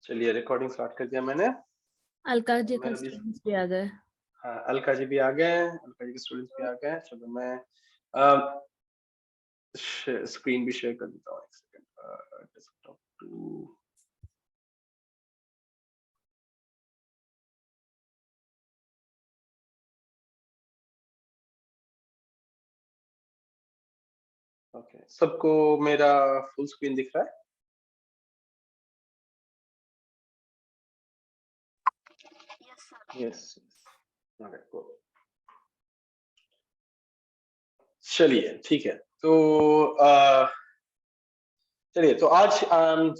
चलिए recording start कर दिया मैंने। अलका जी मैं का अभी स्टूडेंट्स भी आ गए। हाँ, अलका जी भी आ गए हैं, अलका जी के स्टूडेंट्स भी आ गए हैं। चलो मैं स्क्रीन भी शेयर कर देता हूँ, एक सेकंड। डेस्कटॉप टू ओके, सबको मेरा फुल स्क्रीन दिख रहा है? यस, चलिए ठीक है। तो चलिए, तो आज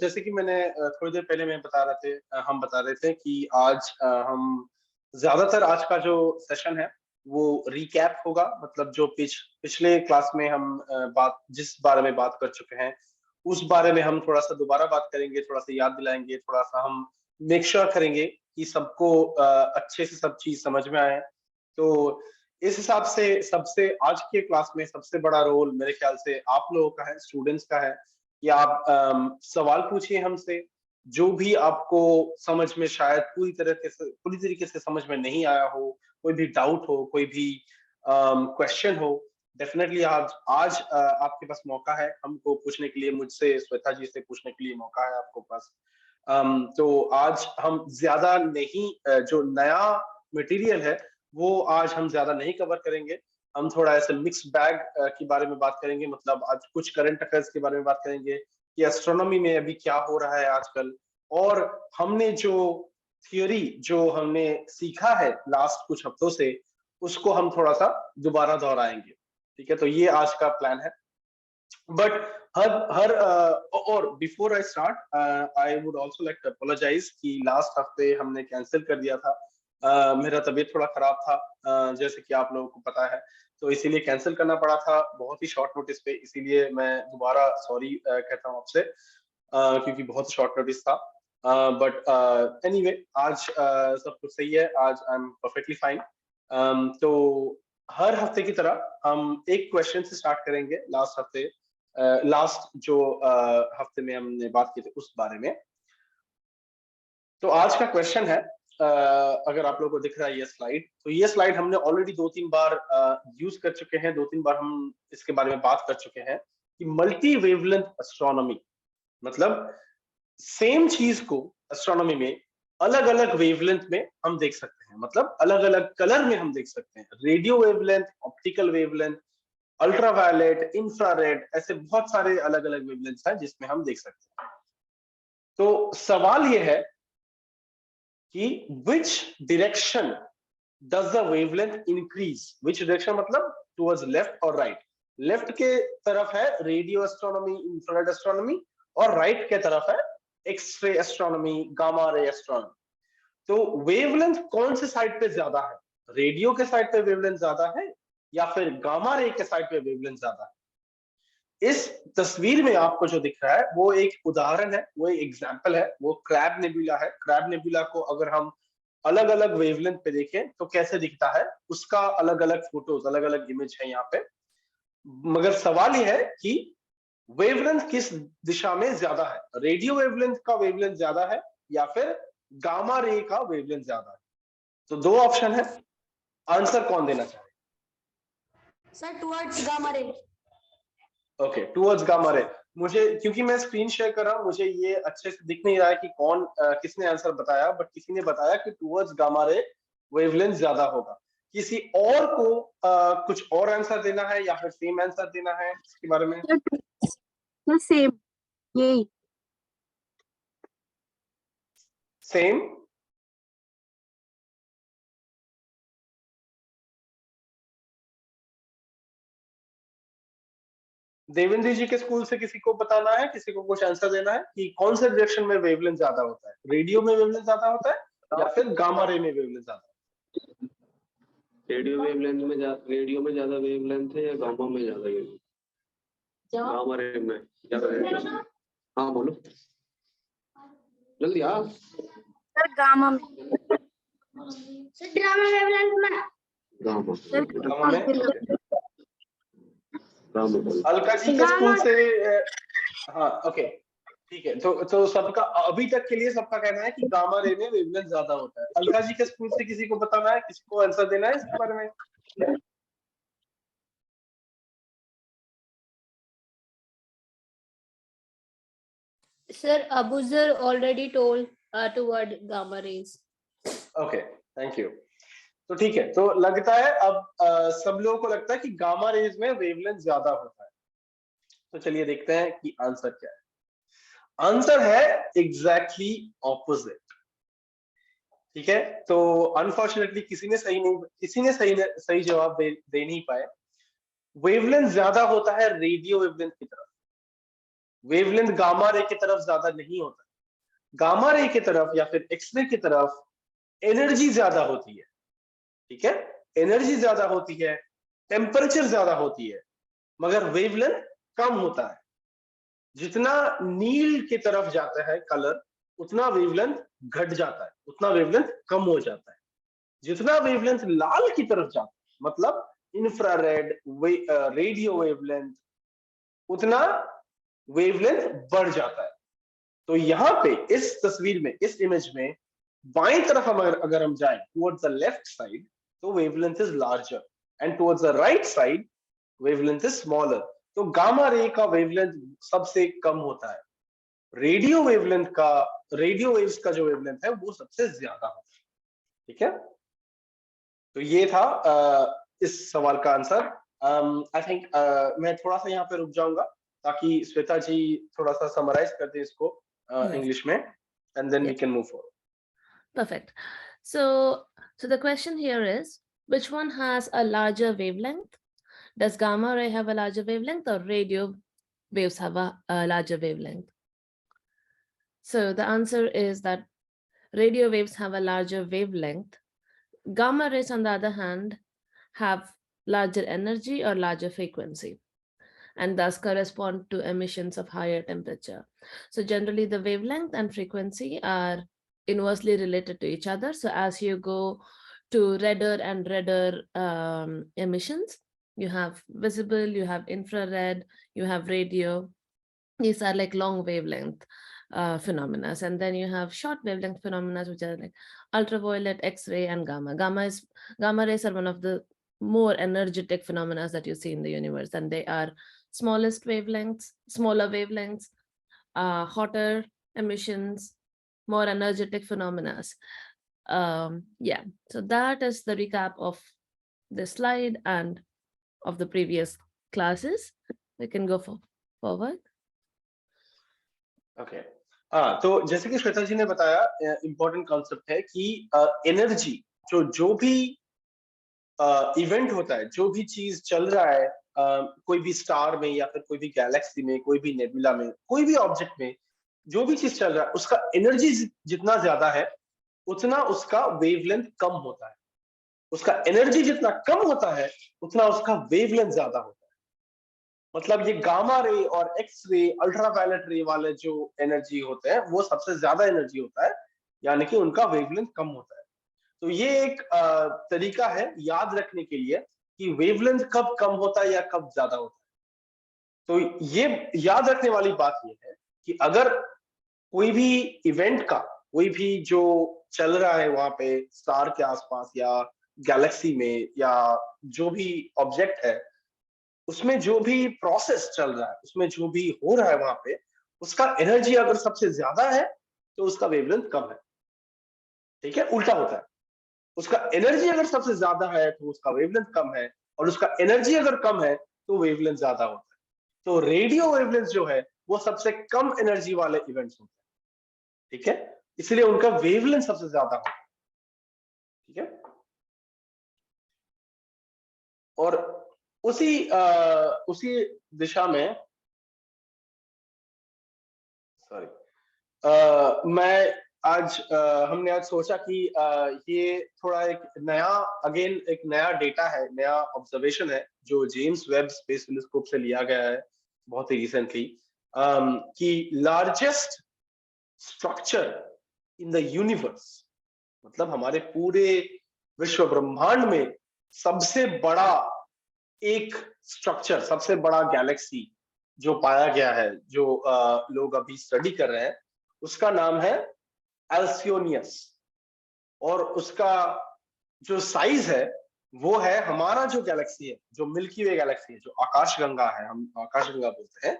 जैसे कि मैंने थोड़ी देर पहले मैं बता रहे थे, हम बता रहे थे कि आज हम ज्यादातर आज का जो सेशन है वो रिकैप होगा। मतलब जो पिछले क्लास में हम जिस बारे में बात कर चुके हैं उस बारे में हम थोड़ा सा दोबारा बात करेंगे, थोड़ा सा याद दिलाएंगे, थोड़ा सा हम मेक श्योर करेंगे कि सबको अच्छे से सब चीज समझ में आए। तो इस हिसाब से सबसे आज के क्लास में सबसे बड़ा रोल मेरे ख्याल से आप लोगों का है, स्टूडेंट्स का है कि आप सवाल पूछिए हमसे। जो भी आपको समझ में शायद पूरी तरीके से समझ में नहीं आया हो, कोई भी डाउट हो, कोई भी क्वेश्चन हो, डेफिनेटली आज आज आपके पास मौका है हमको पूछने के लिए। मुझसे, श्वेता जी से पूछने के लिए मौका है आपको पास। तो आज हम ज्यादा नहीं, जो नया मटेरियल है वो आज हम ज्यादा नहीं कवर करेंगे। हम थोड़ा ऐसे मिक्स बैग के बारे में बात करेंगे। मतलब आज कुछ करंट अफेयर्स के बारे में बात करेंगे कि एस्ट्रोनॉमी में अभी क्या हो रहा है आजकल, और हमने जो थियोरी जो हमने सीखा है लास्ट कुछ हफ्तों से उसको हम थोड़ा सा दोबारा दोहराएंगे। ठीक है, तो ये आज का प्लान है। बट हर हर और before I start I would also like to apologize कि लास्ट हफ्ते हमने कैंसिल कर दिया था। मेरा तबीयत थोड़ा खराब था, जैसे कि आप लोगों को पता है, तो इसीलिए कैंसिल करना पड़ा था बहुत ही शॉर्ट नोटिस पे। इसीलिए मैं दोबारा सॉरी कहता हूँ आपसे, क्योंकि बहुत शॉर्ट नोटिस था। बट एनीवे आज सब कुछ सही है, आज आई एम परफेक्टली फाइन। तो हर हफ्ते की तरह हम एक क्वेश्चन से स्टार्ट करेंगे। लास्ट जो हफ्ते में हमने बात की थी उस बारे में। तो आज का क्वेश्चन है, अगर आप लोगों को दिख रहा है ये स्लाइड, तो ये स्लाइड हमने ऑलरेडी 2-3 बार यूज कर चुके हैं, 2-3 बार हम इसके बारे में बात कर चुके हैं कि मल्टी वेवलेंथ एस्ट्रोनॉमी मतलब सेम चीज को एस्ट्रोनॉमी में अलग अलग वेवलेंथ में हम देख सकते हैं। मतलब अलग अलग कलर में हम देख सकते हैं। Radio wavelength, optical wavelength, ultraviolet, infrared, ऐसे बहुत सारे अलग अलग वेवलेंथ्स हैं जिसमें हम देख सकते हैं। तो सवाल यह है कि which direction does the wavelength increase? which direction मतलब towards left और right? लेफ्ट के तरफ है रेडियो एस्ट्रोनॉमी, इंफ्रारेड एस्ट्रोनॉमी, और राइट के तरफ है x-ray astronomy, gamma ray astronomy. तो वेवलेंथ कौन से साइड पे ज्यादा है? रेडियो के साइड पे वेवलेंथ ज्यादा है या फिर गामा रे के साइड पे वेवलेंथ ज्यादा है? इस तस्वीर में आपको जो दिख रहा है वो एक उदाहरण है, वो एक एग्जांपल है। वो क्रैब नेबुला है। क्रैब नेबुला को अगर हम अलग अलग वेवलेंथ पे देखें तो कैसे दिखता है, उसका अलग अलग फोटोज, अलग अलग इमेज है यहाँ पे। मगर सवाल ये है कि वेवलेंथ किस दिशा में ज्यादा है? रेडियो वेवलेंथ का वेवलेंथ ज्यादा है या फिर गामा रे का वेवलेंथ ज्यादा है? तो दो ऑप्शन है, आंसर कौन देना चाहे? Sir towards gamma ray. Okay, towards gamma ray. मुझे, क्योंकि मैं स्क्रीन शेयर कर रहा हूँ, मुझे ये अच्छे से दिख नहीं रहा है कि कौन किसने आंसर बताया, बट किसी ने बताया कि टुवर्ड्स गामा रे वेवलेंथ ज्यादा होगा। किसी और को कुछ और आंसर देना है या फिर सेम आंसर देना है इसके बारे में? सेम, यही सेम। देवेंद्र जी के स्कूल से किसी को बताना है, किसी को कुछ आंसर देना है कि कौन से डायरेक्शन में वेवलेंथ ज्यादा होता है? रेडियो में वेवलेंथ ज्यादा होता है या फिर गामा रे में वेवलेंथ ज्यादा? रेडियो में ज्यादा वेवलेंथ है या गामा में ज्यादा वेवलेंथ? गामा रे में ज्यादा। हाँ बोलो जल्दी। हाँ सर गामा में। सर गामा वेवलेंथ में। गामा में। अलका जी के स्कूल से हाँ ओके, ठीक है, तो सबका अभी तक के लिए सबका कहना है कि गामा रे में वेवलेंथ ज्यादा होता है। अलका जी के स्कूल से किसी को बताना है, किसी को आंसर देना है इसके बारे में? Sir, Abuzar already told toward gamma rays. Okay, thank you. तो ठीक है, तो लगता है अब सब लोगों को लगता है कि गामा रेज में वेवलेंथ ज्यादा होता है। तो चलिए देखते हैं कि आंसर क्या है। आंसर है एग्जैक्टली ऑपोजिट। ठीक है, तो अनफॉर्चुनेटली किसी ने सही जवाब दे नहीं पाए। वेवलेंथ ज्यादा होता है रेडियो वेवलेंथ की तरफ, वेवलेंथ गामा रे की तरफ ज्यादा नहीं होता। गामा रे की तरफ या फिर एक्सरे की तरफ एनर्जी ज्यादा होती है। ठीक है, एनर्जी ज्यादा होती है, टेम्परेचर ज्यादा होती है, मगर वेवलेंथ कम होता है। जितना नील की तरफ जाता है कलर, उतना वेवलेंथ घट जाता है, उतना वेवलेंथ कम हो जाता है। जितना वेवलेंथ लाल की तरफ जाता है, मतलब इंफ्रारेड, रेडियो वेवलेंथ, उतना वेवलेंथ बढ़ जाता है। तो यहाँ पे इस तस्वीर में, इस इमेज में बाएं तरफ अगर हम जाएं टुवर्ड्स द लेफ्ट साइड, तो wavelength is larger, and towards the right side wavelength is smaller. तो गामा रे का वेवलेंथ सबसे कम होता है, रेडियो वेव्स का जो वेवलेंथ है वो सबसे ज्यादा होता है। ठीक है, तो ये था इस सवाल का आंसर। आई थिंक मैं थोड़ा सा यहाँ पे रुक जाऊंगा ताकि श्वेता जी थोड़ा सा समराइज कर दे इसको इंग्लिश में, and then we can move forward. Perfect. So the question here is, which one has a larger wavelength? Does gamma ray have a larger wavelength, or radio waves have a larger wavelength? So the answer is that radio waves have a larger wavelength. Gamma rays, on the other hand, have larger energy or larger frequency, and thus correspond to emissions of higher temperature. So generally the wavelength and frequency are inversely related to each other. So as you go to redder and redder emissions, you have visible, you have infrared, you have radio. These are like long wavelength phenomena. And then you have short wavelength phenomena, which are like ultraviolet, X-ray, and gamma. Gamma rays are one of the more energetic phenomena that you see in the universe, and they are smallest wavelengths, smaller wavelengths, hotter emissions, more energetic phenomena. Yeah, so that is the recap of this slide and of the previous classes. We can go forward. Okay, हाँ, तो जैसे कि श्वेता जी ने बताया, important concept है कि energy, जो भी इवेंट होता है, जो भी चीज चल रहा है, कोई भी स्टार में या फिर कोई भी गैलेक्सी में, कोई भी नेबुला में, कोई भी ऑब्जेक्ट में, जो भी चीज चल रहा है, उसका एनर्जी जितना ज्यादा है उतना उसका वेवलेंथ कम होता है। उसका एनर्जी जितना कम होता है उतना उसका वेवलेंथ ज्यादा होता है। मतलब ये गामा रे और एक्स रे, अल्ट्रावायलेट रे वाले जो एनर्जी होते हैं वो सबसे ज्यादा एनर्जी होता है, यानी कि उनका वेवलेंथ कम होता है। तो ये एक तरीका है याद रखने के लिए कि वेवलेंथ कब कम होता है या कब ज्यादा होता है। तो ये याद रखने वाली बात ये है कि अगर कोई भी इवेंट का, कोई भी जो चल रहा है वहां पे स्टार के आसपास या गैलेक्सी में, या जो भी ऑब्जेक्ट है, उसमें जो भी प्रोसेस चल रहा है, उसमें जो भी हो रहा है वहां पे, उसका एनर्जी अगर सबसे ज्यादा है तो उसका वेवलेंथ कम है। ठीक है, उल्टा होता है, उसका एनर्जी अगर सबसे ज्यादा है तो उसका वेवलेंथ कम है, और उसका एनर्जी अगर कम है तो वेवलेंथ ज्यादा होता है। तो रेडियो वेवलेंथ जो है वो सबसे कम एनर्जी वाले इवेंट्स होते हैं। ठीक है, इसलिए उनका वेवलेंथ सबसे ज्यादा होता है। ठीक है, और उसी दिशा में, सॉरी, मैं आज हमने आज सोचा कि ये थोड़ा एक नया डेटा है, नया ऑब्जर्वेशन है जो जेम्स वेब स्पेस टेलीस्कोप से लिया गया है बहुत ही रिसेंटली, कि largest structure in the universe, मतलब हमारे पूरे विश्व ब्रह्मांड में सबसे बड़ा एक स्ट्रक्चर, सबसे बड़ा गैलेक्सी जो पाया गया है, जो लोग अभी स्टडी कर रहे हैं, उसका नाम है एल्सियोनियस। और उसका जो साइज है वो है हमारा जो गैलेक्सी है, जो मिल्की वे गैलेक्सी है, जो आकाशगंगा है, हम आकाशगंगा बोलते हैं,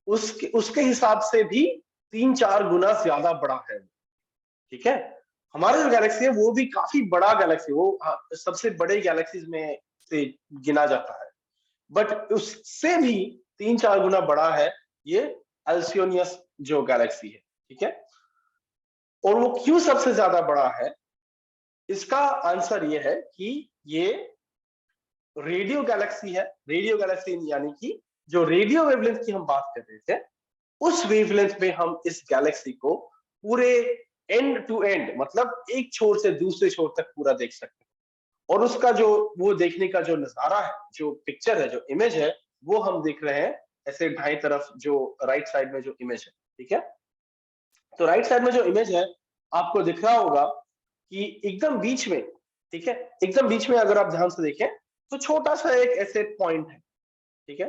उसके हिसाब से भी 3-4 गुना ज्यादा बड़ा है। ठीक है, हमारा जो गैलेक्सी है वो भी काफी बड़ा गैलेक्सी, वो सबसे बड़े गैलेक्सीज में से गिना जाता है, बट उससे भी 3-4 गुना बड़ा है ये एल्सियोनियस जो गैलेक्सी है। ठीक है, और वो क्यों सबसे ज्यादा बड़ा है, इसका आंसर ये है कि ये रेडियो गैलेक्सी है। रेडियो गैलेक्सी यानी कि जो रेडियो वेवलेंथ की हम बात कर रहे थे, उस वेवलेंथ में हम इस गैलेक्सी को पूरे एंड टू एंड, मतलब एक छोर से दूसरे छोर तक पूरा देख सकते हैं। और उसका जो वो देखने का जो नजारा है, जो पिक्चर है, जो इमेज है, वो हम देख रहे हैं ऐसे ढाई तरफ, जो राइट साइड में जो इमेज है। ठीक है, तो राइट साइड में जो इमेज है आपको दिख रहा होगा कि एकदम बीच में, ठीक है, एकदम बीच में अगर आप ध्यान से देखें तो छोटा सा एक ऐसे पॉइंट है। ठीक है,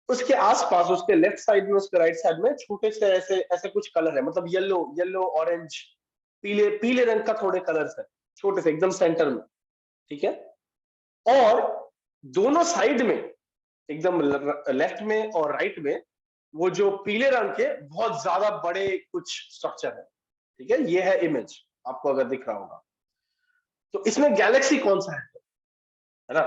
उसके आसपास, उसके लेफ्ट साइड में, उसके राइट साइड में छोटे से ऐसे ऐसे कुछ कलर है, मतलब येलो येलो ऑरेंज पीले पीले रंग का थोड़े कलर्स है, छोटे से एकदम सेंटर में। ठीक है, और दोनों साइड में, एकदम लेफ्ट में और राइट में, वो जो पीले रंग के बहुत ज्यादा बड़े कुछ स्ट्रक्चर है। ठीक है, ये है इमेज, आपको अगर दिख रहा होगा। तो इसमें गैलेक्सी कौन सा है ना?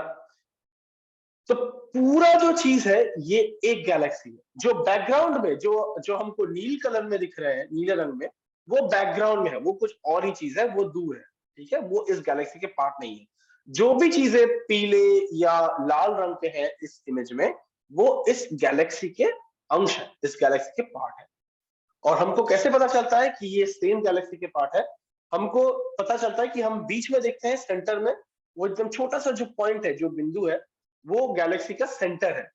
तो पूरा जो चीज है ये एक गैलेक्सी है। जो बैकग्राउंड में जो हमको नील कलर में दिख रहे हैं, नीले रंग में, वो बैकग्राउंड में है, वो कुछ और ही चीज है, वो दूर है। ठीक है, वो इस गैलेक्सी के पार्ट नहीं है। जो भी चीजें पीले या लाल रंग के हैं इस इमेज में, वो इस गैलेक्सी के अंश है, इस गैलेक्सी के पार्ट है। और हमको कैसे पता चलता है कि ये सेम गैलेक्सी के पार्ट है? हमको पता चलता है कि हम बीच में देखते हैं सेंटर में, वो एकदम छोटा सा जो पॉइंट है, जो बिंदु है, वो गैलेक्सी का सेंटर है।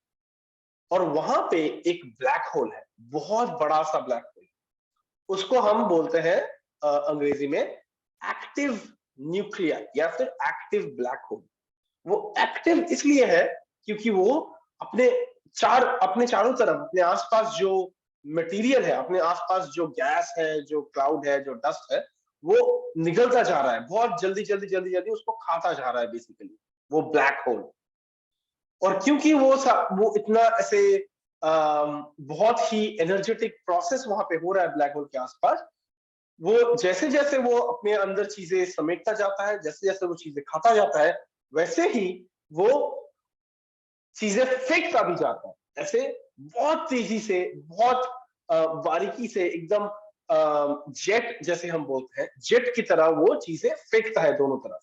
और वहां पे एक ब्लैक होल है, बहुत बड़ा सा ब्लैक होल। उसको हम बोलते हैं अंग्रेजी में एक्टिव न्यूक्लियर या फिर एक्टिव ब्लैक होल। वो एक्टिव इसलिए है क्योंकि वो अपने चारों तरफ, अपने आसपास जो मटेरियल है, अपने आसपास जो गैस है, जो क्लाउड है, जो डस्ट है, वो निकलता जा रहा है, बहुत जल्दी जल्दी जल्दी जल्दी उसको खाता जा रहा है बेसिकली, वो ब्लैक होल। और क्योंकि वो इतना ऐसे बहुत ही एनर्जेटिक प्रोसेस वहां पे हो रहा है ब्लैक होल के आसपास, वो जैसे जैसे वो अपने अंदर चीजें समेटता जाता है, जैसे जैसे वो चीजें खाता जाता है, वैसे ही वो चीजें फेंकता भी जाता है। ऐसे बहुत तेजी से, बहुत बारीकी से, एकदम जेट जैसे हम बोलते हैं, जेट की तरह वो चीजें फेंकता है दोनों तरफ।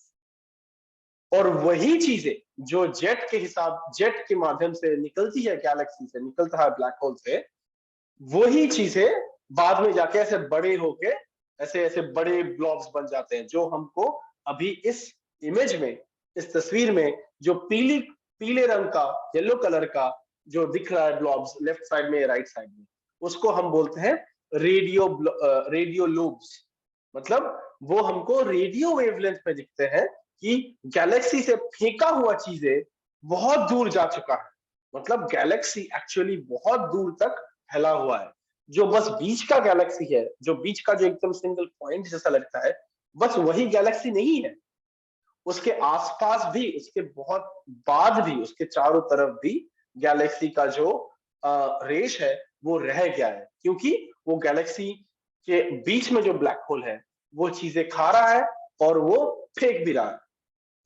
और वही चीजें जो जेट के माध्यम से निकलती है, गैलेक्सी से निकलता है, ब्लैक होल से, वही चीजें बाद में जाके ऐसे बड़े होके ऐसे ऐसे बड़े ब्लॉब्स बन जाते हैं, जो हमको अभी इस इमेज में, इस तस्वीर में, जो पीले रंग का, येलो कलर का जो दिख रहा है ब्लॉब्स लेफ्ट साइड में, राइट साइड में, उसको हम बोलते हैं रेडियो लोब्स। मतलब वो हमको रेडियो वेवलेंथ पे दिखते हैं कि गैलेक्सी से फेंका हुआ चीजें बहुत दूर जा चुका है। मतलब गैलेक्सी एक्चुअली बहुत दूर तक फैला हुआ है। जो बस बीच का गैलेक्सी है, जो बीच का जो एकदम सिंगल पॉइंट जैसा लगता है, बस वही गैलेक्सी नहीं है। उसके आसपास भी, उसके बहुत बाद भी, उसके चारों तरफ भी गैलेक्सी का जो रेश है वो रह गया है, क्योंकि वो गैलेक्सी के बीच में जो ब्लैक होल है वो चीजें खा रहा है और वो फेंक भी रहा है।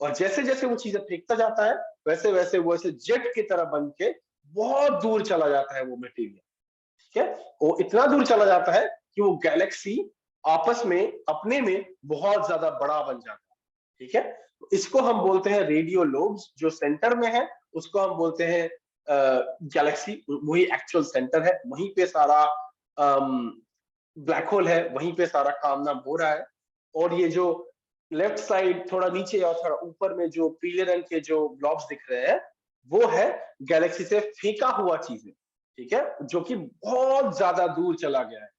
और जैसे जैसे वो चीजें फेंकता जाता है, वैसे वैसे वो ऐसे जेट की तरह बन के बहुत दूर चला जाता है वो मटेरियल। ठीक है, वो इतना दूर चला जाता है कि वो गैलेक्सी आपस में, अपने में बहुत ज्यादा बड़ा बन जाता है। ठीक है, इसको हम बोलते हैं रेडियो लोब्स। जो सेंटर में है उसको हम बोलते हैं गैलेक्सी, वही एक्चुअल सेंटर है, वहीं पे सारा ब्लैक होल है, वहीं पे सारा काम नाम हो रहा है। और ये जो लेफ्ट साइड, थोड़ा नीचे और थोड़ा ऊपर में जो पीले रंग के जो ब्लॉब्स दिख रहे हैं, वो है गैलेक्सी से फेंका हुआ चीजें। ठीक है, जो कि बहुत ज्यादा दूर चला गया है।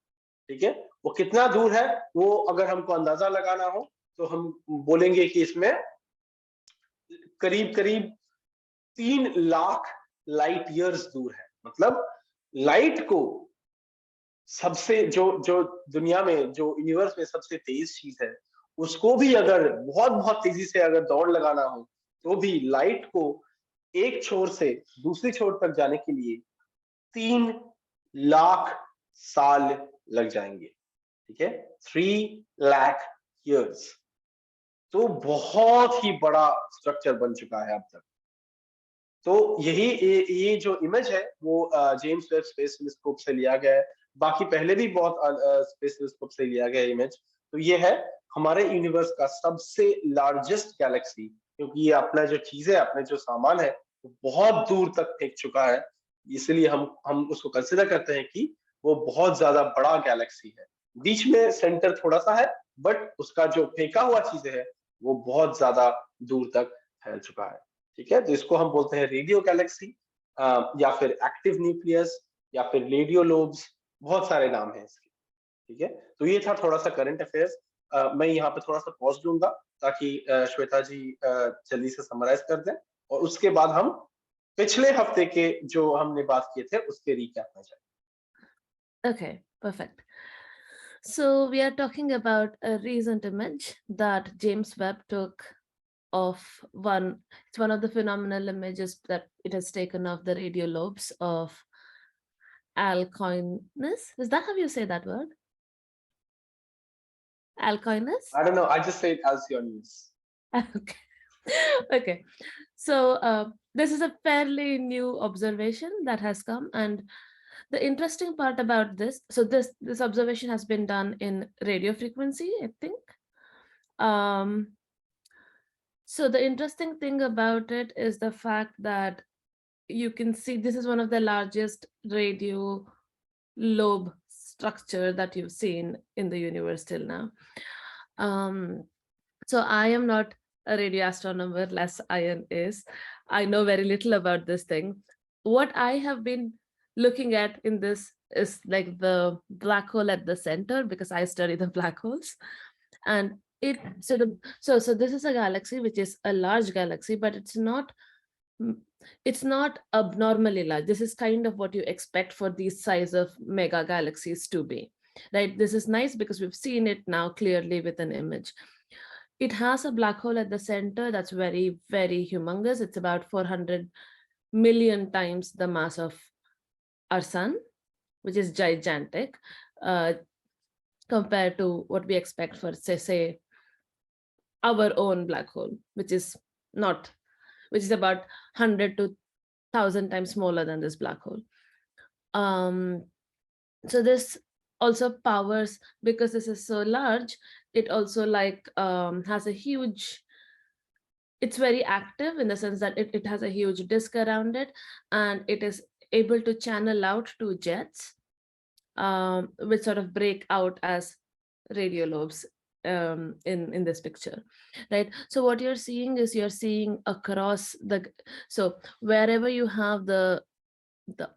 ठीक है, वो कितना दूर है, वो अगर हमको अंदाजा लगाना हो तो हम बोलेंगे कि इसमें करीब करीब 3 लाख लाइट ईयर्स दूर है। मतलब लाइट को सबसे जो दुनिया में, जो यूनिवर्स में सबसे तेज चीज है, उसको भी अगर बहुत बहुत तेजी से अगर दौड़ लगाना हो, तो भी लाइट को एक छोर से दूसरी छोर तक जाने के लिए 3 लाख साल लग जाएंगे। ठीक है, 3 लाख years। तो बहुत ही बड़ा स्ट्रक्चर बन चुका है अब तक। तो ये जो इमेज है वो जेम्स वेब स्पेस टेलीस्कोप से लिया गया है। बाकी पहले भी बहुत स्पेस टेलीस्कोप से लिया गया इमेज। तो ये है हमारे यूनिवर्स का सबसे लार्जेस्ट गैलेक्सी, क्योंकि ये अपना जो चीजें, अपने जो सामान है, वो बहुत दूर तक फेंक चुका है। इसलिए हम उसको कंसिडर करते हैं कि वो बहुत ज्यादा बड़ा गैलेक्सी है। बीच में सेंटर थोड़ा सा है, बट उसका जो फेंका हुआ चीजें है वो बहुत ज्यादा दूर तक फैल चुका है। ठीक है, तो इसको हम बोलते हैं रेडियो गैलेक्सी, या फिर एक्टिव न्यूक्लियस, या फिर रेडियो लोब्स, बहुत सारे नाम हैं इसके। ठीक है, तो ये था थोड़ा सा करंट अफेयर्स। मैं यहाँ पे थोड़ा सा पॉज दूंगा ताकि श्वेता जी जल्दी से समराइज कर दें, और उसके बाद हम पिछले हफ्ते के जो हमने बात किए थे उसके रिकैप में जाएं। Okay, perfect. So we are talking about a recent image that James Webb took of it's one of the phenomenal images that it has taken of the radio lobes of Alcoinus. Is that how you say that word? Alcoinus? I don't know, I just say it as your news. Okay. Okay. So this is a fairly new observation that has come, and the interesting part about this, so this observation has been done in radio frequency, I think. So the interesting thing about it is the fact that you can see this is one of the largest radio lobe structure that you've seen in the universe till now. So I am not a radio astronomer, less Ian is. I know very little about this thing. What I have been looking at in this is like the black hole at the center, because I study the black holes. And so this is a galaxy which is a large galaxy, but it's not abnormally large. This is kind of what you expect for these size of mega galaxies to be, right? This is nice because we've seen it now clearly with an image. It has a black hole at the center that's very, very humongous. It's about 400 million times the mass of our sun, which is gigantic compared to what we expect for, say, our own black hole, which is about 100 to 1,000 times smaller than this black hole. So this also powers, because this is so large, it also has a huge, it's very active in the sense that it has a huge disk around it, and it is able to channel out to jets, which sort of break out as radio lobes in this picture, right? So what you're seeing is across so wherever you have the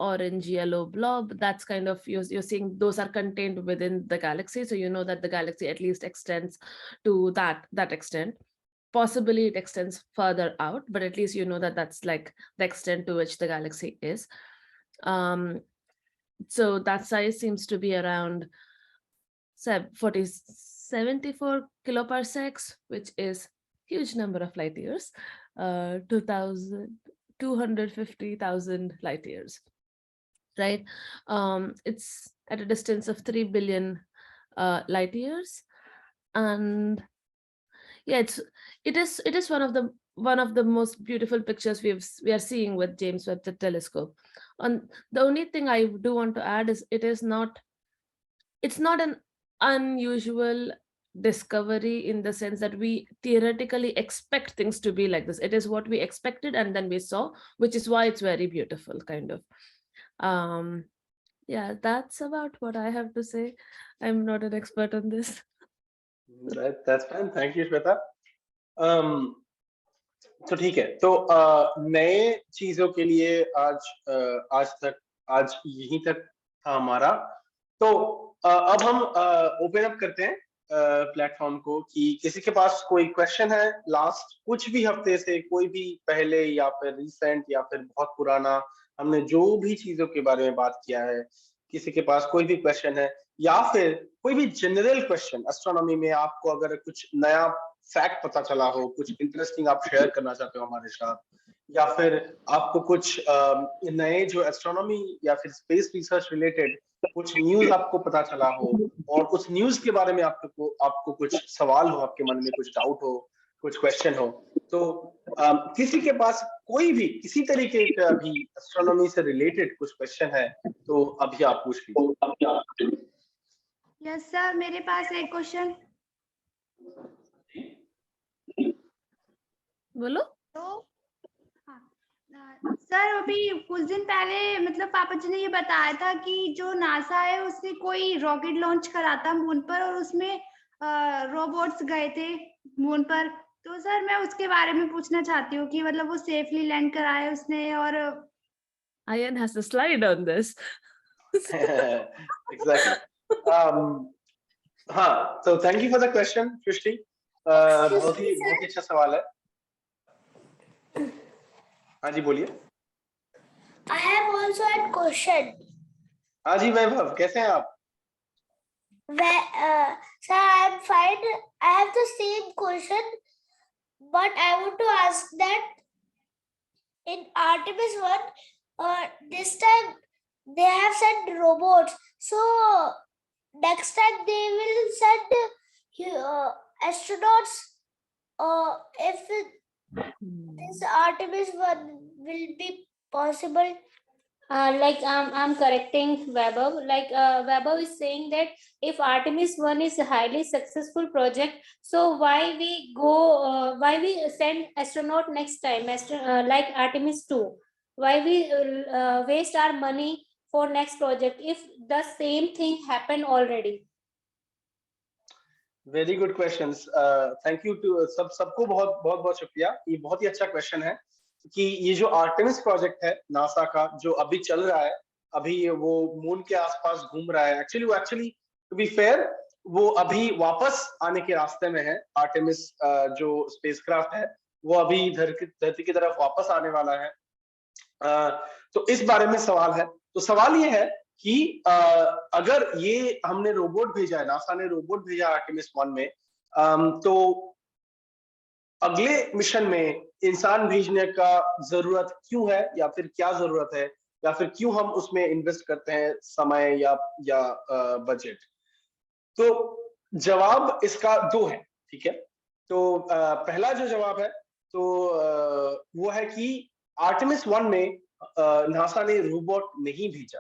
orange yellow blob, that's kind of, you're seeing those are contained within the galaxy. So you know that the galaxy at least extends to that extent. Possibly it extends further out, but at least you know that that's like the extent to which the galaxy is. So that size seems to be around 74 kiloparsecs, which is huge number of light years, 250,000 light years, right? It's at a distance of 3 billion light years, and yeah, it is one of the most beautiful pictures we are seeing with James Webb telescope. And the only thing I do want to add is it's not an unusual discovery in the sense that we theoretically expect things to be like this. It is what we expected and then we saw, which is why it's very beautiful, kind of. Yeah, that's about what I have to say. I'm not an expert on this. That's fine. Thank you, Shweta. तो ठीक है, तो नए चीजों के लिए आज यहीं तक था हमारा। तो अब हम ओपन अप करते हैं प्लेटफॉर्म को कि किसी के पास कोई क्वेश्चन है लास्ट कुछ भी हफ्ते से, कोई भी पहले या फिर रिसेंट या फिर बहुत पुराना, हमने जो भी चीजों के बारे में बात किया है, किसी के पास कोई भी क्वेश्चन है या फिर कोई भी जनरल क्वेश्चन एस्ट्रोनॉमी में, आपको अगर कुछ नया फैक्ट पता चला हो, कुछ इंटरेस्टिंग आप शेयर करना चाहते हो हमारे साथ, या फिर आपको कुछ नए जो एस्ट्रोनॉमी या फिर स्पेस रिसर्च रिलेटेड कुछ न्यूज आपको पता चला हो, और उस न्यूज के बारे में आपको कुछ सवाल हो, आपके मन में कुछ डाउट हो, कुछ क्वेश्चन हो, तो किसी के पास कोई भी किसी तरीके का भी एस्ट्रोनॉमी से रिलेटेड कुछ क्वेश्चन है तो अभी आप पूछ लीजिए। यस सर, मेरे पास एक क्वेश्चन। बोलो। तो सर, अभी कुछ दिन पहले मतलब पापा जी ने ये बताया था कि जो नासा है उसने कोई रॉकेट लॉन्च करा था मून पर, और उसमें रोबोट्स गए थे मून पर। तो सर मैं उसके बारे में पूछना चाहती हूँ कि मतलब वो सेफली लैंड कराया उसने, और Ayan has a slide on this. Exactly. हाँ, तो thank you for the question Srishti, बहुत ही अच्छा सवाल है। हाँ जी बोलिए। I have also a question. हाँ जी वैभव, कैसे हैं आप? Sir, I am fine. I have the same question, but I want to ask that in Artemis 1, this time they have sent robots. So next time they will send astronauts. If this Artemis 1 will be possible. Like I'm correcting Vaibhav. Like Vaibhav is saying that if Artemis 1 is a highly successful project, so why we send astronaut next time, like Artemis 2? Why we waste our money for next project if the same thing happened already? Very good questions, thank you to सबको बहुत शुक्रिया। ये बहुत ही अच्छा question है कि ये जो आर्टेमिस प्रोजेक्ट है नासा का, जो अभी चल रहा है, अभी वो मून के आसपास घूम रहा है। एक्चुअली टू बी फेयर, वो अभी वापस आने के रास्ते में है। आर्टेमिस जो स्पेसक्राफ्ट है वो अभी धरती की तरफ वापस आने वाला है। तो इस बारे में सवाल है। तो सवाल ये है कि अगर ये हमने रोबोट भेजा है, नासा ने रोबोट भेजा आर्टेमिस 1 में, तो अगले मिशन में इंसान भेजने का जरूरत क्यों है, या फिर क्या जरूरत है, या फिर क्यों हम उसमें इन्वेस्ट करते हैं समय या बजट? तो जवाब इसका दो है, ठीक है। तो पहला जो जवाब है तो वो है कि आर्टेमिस 1 में नासा ने रोबोट नहीं भेजा,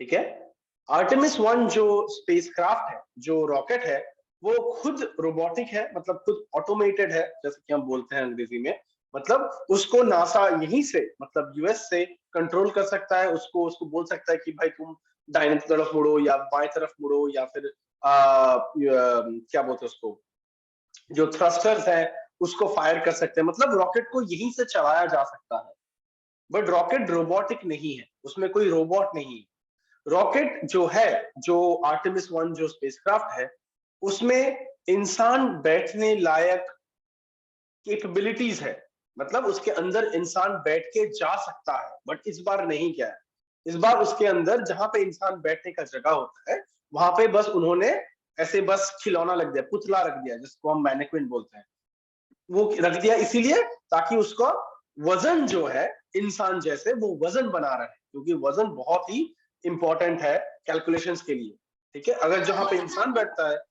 ठीक है। आर्टेमिस 1 जो स्पेसक्राफ्ट है, जो रॉकेट है, वो खुद रोबोटिक है, मतलब खुद ऑटोमेटेड है, जैसे कि हम बोलते हैं अंग्रेजी में। मतलब उसको नासा यहीं से, मतलब यूएस से कंट्रोल कर सकता है। उसको बोल सकता है कि भाई तुम दाहिने तरफ मुड़ो या बाएं तरफ मुड़ो, या फिर क्या बोलते हैं उसको, जो थ्रस्टर्स है उसको फायर कर सकते हैं। मतलब रॉकेट को यहीं से चलाया जा सकता है। बट रॉकेट रोबोटिक नहीं है, उसमें कोई रोबोट नहीं है। रॉकेट जो है, जो आर्टेमिस 1 जो स्पेसक्राफ्ट है, उसमें इंसान बैठने लायक कैपेबिलिटीज है। मतलब उसके अंदर इंसान बैठ के जा सकता है। बट इस बार नहीं क्या है, इस बार उसके अंदर जहां पे इंसान बैठने का जगह होता है, वहां पे बस उन्होंने ऐसे बस खिलौना रख दिया, पुतला रख दिया, जिसको हम मैनेक्विन बोलते हैं। वो रख दिया इसीलिए ताकि उसका वजन जो है इंसान जैसे वो वजन बना रहे, क्योंकि वजन बहुत ही इंपॉर्टेंट है कैलकुलेशंस के लिए, ठीक है। अगर जहां पे इंसान बैठता है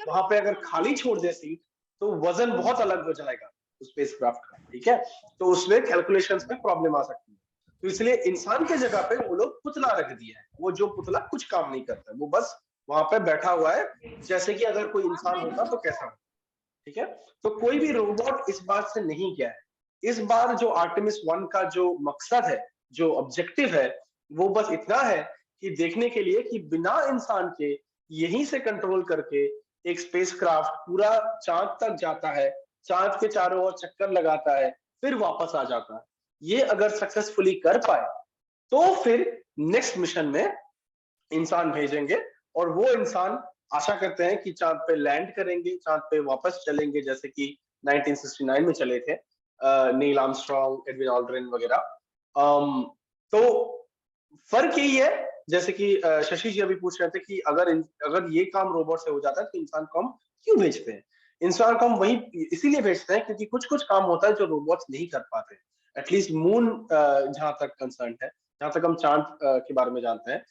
वहां पे अगर खाली छोड़ दे सीट, तो वजन बहुत अलग हो जाएगा उस स्पेसक्राफ्ट का, ठीक है। तो उसमें कैलकुलेशंस में प्रॉब्लम आ सकती है। तो इसलिए इंसान के जगह पे वो लोग पुतला रख दिया है। वो जो पुतला कुछ काम नहीं करता, वो बस वहां पे बैठा हुआ है, जैसे कि अगर कोई इंसान होता तो कैसा होता, ठीक है। तो कोई भी रोबोट इस बात से नहीं गया है। इस बार जो आर्टेमिस 1 का जो मकसद है, जो ऑब्जेक्टिव है, वो बस इतना है कि देखने के लिए कि बिना इंसान के यहीं से कंट्रोल करके एक स्पेसक्राफ्ट पूरा चांद तक जाता है, चांद के चारों ओर चक्कर लगाता है, फिर वापस आ जाता है। ये अगर सक्सेसफुली कर पाए तो फिर नेक्स्ट मिशन में इंसान भेजेंगे, और वो इंसान आशा करते हैं कि चांद पे लैंड करेंगे, चांद पे वापस चलेंगे, जैसे कि 1969 में चले थे। नील आर्मस्ट्रॉन्ग, एडविन ऑल्ड्रिन वगैरह। तो फर्क यही है, जैसे कि शशि जी अभी पूछ रहे थे कि अगर ये काम रोबोट से हो जाता है तो इंसान को हम क्यों भेजते हैं? इंसान को हम वही इसीलिए भेजते हैं क्योंकि कुछ कुछ काम होता है जो रोबोट्स नहीं कर पाते। एटलीस्ट मून जहां तक कंसर्न है, जहां तक हम चांद के बारे में जानते हैं,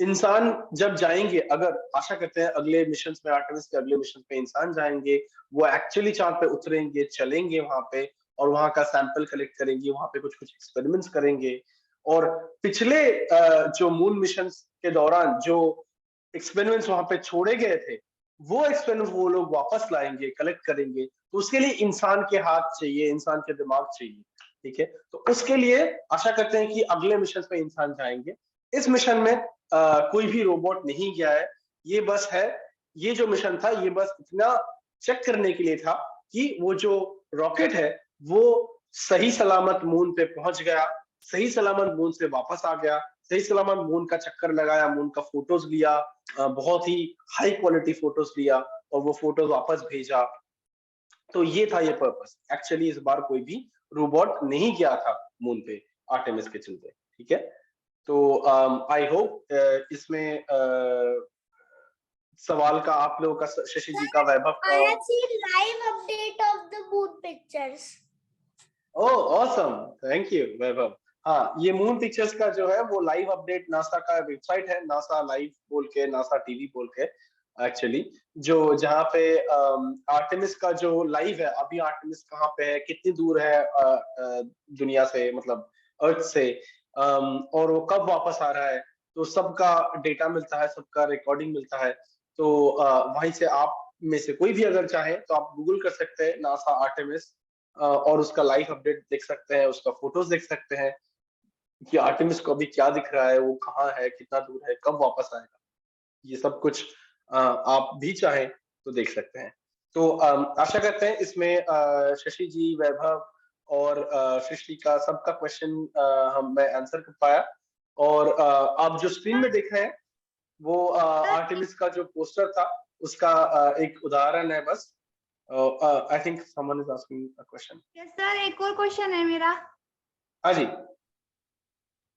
इंसान जब जाएंगे, अगर आशा करते हैं अगले मिशन में, आर्टेमिस के अगले मिशन पे इंसान जाएंगे, वो एक्चुअली चांद पे उतरेंगे, चलेंगे वहां पे और वहां का सैंपल कलेक्ट करेंगे, वहां पे कुछ कुछ एक्सपेरिमेंट्स करेंगे। और पिछले जो मून मिशन के दौरान जो एक्सपेरिमेंट्स वहां पे छोड़े गए थे, वो एक्सपेरिमेंट वो लोग वापस लाएंगे, कलेक्ट करेंगे। तो उसके लिए इंसान के हाथ चाहिए, इंसान के दिमाग चाहिए, ठीक है। तो उसके लिए आशा करते हैं कि अगले मिशन पे इंसान जाएंगे। इस मिशन में कोई भी रोबोट नहीं गया है, ये बस है, ये जो मिशन था ये बस इतना चेक करने के लिए था कि वो जो रॉकेट है वो सही सलामत मून पे पहुंच गया, सही सलामत मून से वापस आ गया, सही सलामत मून का चक्कर लगाया, मून का फोटोज लिया, बहुत ही हाई क्वालिटी फोटोज लिया और वो फोटोज वापस भेजा। तो ये था ये पर्पस। एक्चुअली इस बार कोई भी रोबोट नहीं गया था मून पे आर्टेमिस के चलते, ठीक है। तो आई होप इसमें सवाल का आप लोगों का, शशि जी का, वैभव I का। have seen live update of the moon pictures. Oh awesome, thank you Vaibhav. हाँ, ये मून पिक्चर्स का जो है वो लाइव अपडेट नासा का वेबसाइट है, नासा लाइव बोल के, नासा टीवी बोल के एक्चुअली, जो जहाँ पे आर्टेमिस का जो लाइव है, अभी आर्टेमिस कहाँ पे है, कितनी दूर है दुनिया से, मतलब अर्थ से, और वो कब वापस आ रहा है, तो सबका डेटा मिलता है, सबका रिकॉर्डिंग मिलता है। तो वहीं से आप में से कोई भी अगर चाहे तो आप गूगल कर सकते हैं नासा आर्टेमिस, और उसका लाइव अपडेट देख सकते हैं, उसका फोटोज देख सकते हैं कि आर्टेमिस को अभी क्या दिख रहा है, वो कहाँ है, कितना दूर है, कब वापस आएगा, ये सब कुछ आप भी चाहें तो देख सकते हैं। तो आशा करते हैं इसमें शशि जी, वैभव और सृष्टि का सबका क्वेश्चन मैं आंसर कर पाया। और आप जो स्क्रीन में देख रहे हैं वो आर्टेमिस का जो पोस्टर था उसका एक उदाहरण है बस। I think someone is asking a question. Yes sir, एक और क्वेश्चन है मेरा। हाँ जी।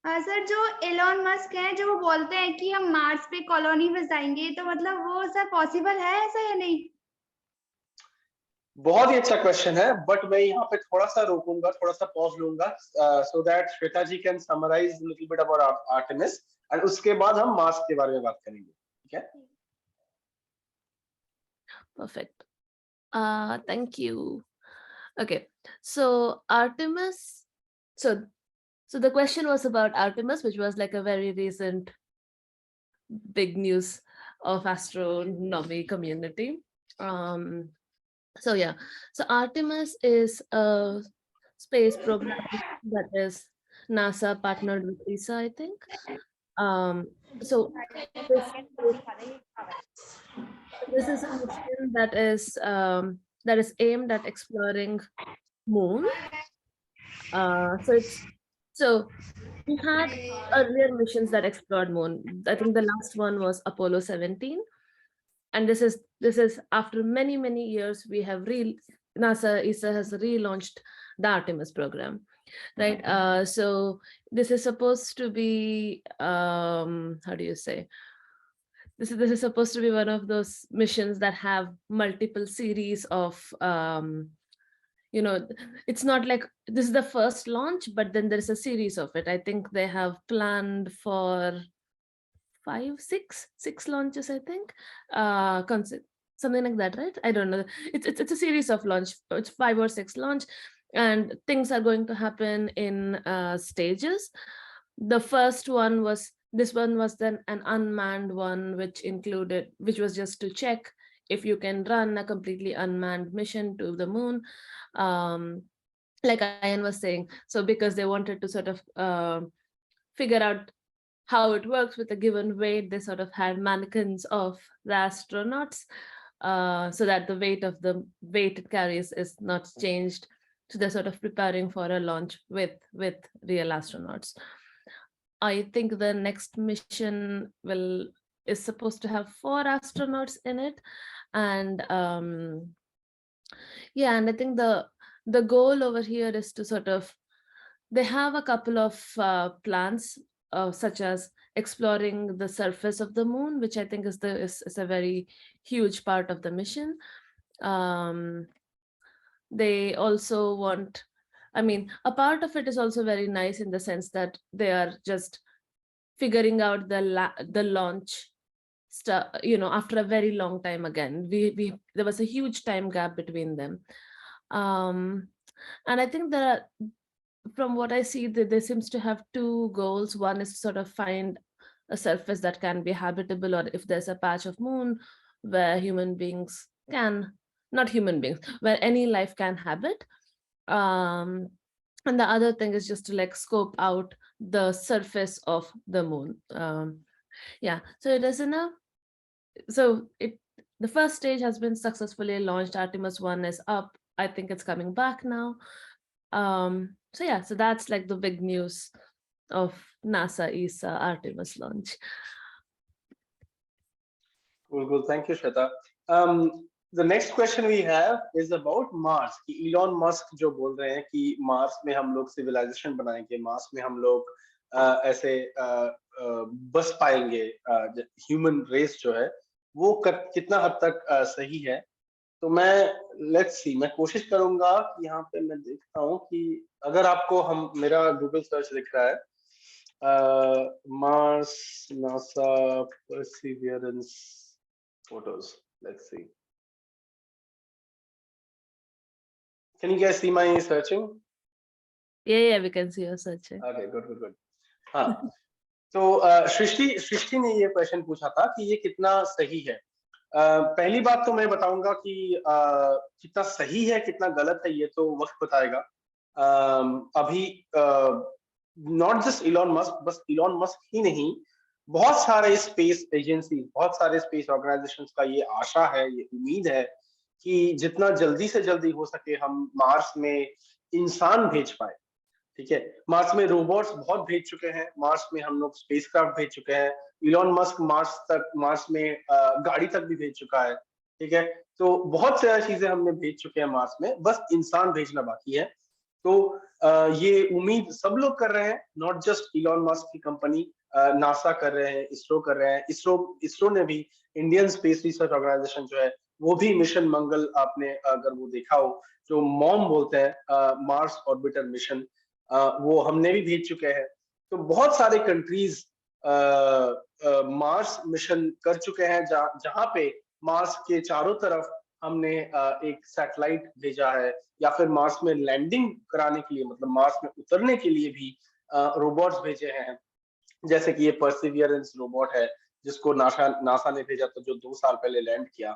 सर, जो एलोन मस्क हैं, जो वो बोलते हैं कि हम मार्स पे कॉलोनी बसाएंगे, तो मतलब वो सर पॉसिबल है ऐसा या नहीं? बहुत ही अच्छा क्वेश्चन है, बट मैं यहाँ पे थोड़ा सा रोकूंगा, थोड़ा सा पॉज लूंगा, so that Shweta ji can summarise little bit about Artemis, and उसके बाद हम मार्स के बारे में बात करेंगे, ठीक है। Perfect. Thank you. Okay, so Artemis. So the question was about Artemis, which was like a very recent big news of astronomy community. So yeah, so Artemis is a space program that is NASA partnered with ESA, I think. So this is a mission that is aimed at exploring moon. So we had earlier missions that explored moon. I think the last one was Apollo 17, and this is after many years we have NASA ESA has relaunched the Artemis program, right? So this is supposed to be how do you say? This is supposed to be one of those missions that have multiple series of it's not like this is the first launch, but then there's a series of it. I think they have planned for 6 launches, I think, something like that, right? I don't know. It's a series of launch. It's 5 or 6 launch, and things are going to happen in stages. The first one was, this one was then an unmanned one, which was just to check if you can run a completely unmanned mission to the moon. Like Ayan was saying, so because they wanted to sort of figure out how it works with a given weight, they sort of had mannequins of the astronauts, so that the weight it carries is not changed. So they're sort of preparing for a launch with real astronauts. I think the next mission is supposed to have 4 astronauts in it, and yeah, and I think the goal over here is to sort of, they have a couple of plans, such as exploring the surface of the moon, which I think is a very huge part of the mission. They also want, I mean, a part of it is also very nice in the sense that they are just figuring out the launch stuff, you know, after a very long time again. There was a huge time gap between them. And I think that from what I see, there seems to have two goals. One is to sort of find a surface that can be habitable, or if there's a patch of moon where human beings can, not human beings, where any life can habit. And the other thing is just to like scope out the surface of the moon. Yeah, so it is enough. So the first stage has been successfully launched. Artemis 1 is up. I think it's coming back now. So yeah, so that's like the big news of NASA ESA Artemis launch. Cool. Thank you, Shweta. The next question we have is about Mars. कि Elon Musk जो बोल रहे हैं कि Mars में हम लोग civilization बनाएंगे, Mars में हम लोग ऐसे बस पाएंगे, human race जो है वो कितना हद तक सही है. तो let's see, मैं कोशिश करूंगा कि यहाँ पे मैं देखता हूँ कि अगर आपको मेरा Google सर्च दिख रहा है, Mars NASA Perseverance photos. Let's see. Can you guys see my searching? Yeah, we can see your searching. Okay, good. हाँ, तो सृष्टि ने ये क्वेश्चन पूछा था कि ये कितना सही है. पहली बात तो मैं बताऊंगा कि कितना सही है कितना गलत है ये तो वक्त बताएगा. अभी नॉट जस्ट इलॉन मस्क, बस इलॉन मस्क ही नहीं, बहुत सारे स्पेस एजेंसी, बहुत सारे स्पेस ऑर्गेनाइजेशंस का ये आशा है, ये उम्मीद है कि जितना जल्दी से जल्दी हो सके हम मार्स में इंसान भेज पाए. ठीक है, मार्स में रोबोट्स बहुत भेज चुके हैं, मार्स में हम लोग स्पेसक्राफ्ट भेज चुके हैं, इलॉन मस्क मार्स में गाड़ी तक भी भेज चुका है. ठीक है, तो बहुत सारी चीजें हमने भेज चुके हैं मार्स में, बस इंसान भेजना बाकी है. तो ये उम्मीद सब लोग कर रहे हैं, नॉट जस्ट इलॉन मस्क की कंपनी, नासा कर रहे हैं, इसरो कर रहे हैं. इसरो ने भी, इंडियन स्पेस रिसर्च ऑर्गेनाइजेशन जो है वो भी मिशन मंगल, आपने अगर वो देखा हो, जो मॉम बोलते हैं, मार्स ऑर्बिटर मिशन, वो हमने भी भेज चुके हैं. तो बहुत सारे कंट्रीज मार्स मिशन कर चुके हैं, जहां पे मार्स के चारों तरफ हमने एक सैटेलाइट भेजा है, या फिर मार्स में लैंडिंग कराने के लिए, मतलब मार्स में उतरने के लिए भी रोबोट्स भेजे हैं. जैसे कि ये परसिवियरेंस रोबोट है जिसको नासा ने भेजा था, जो 2 साल पहले लैंड किया.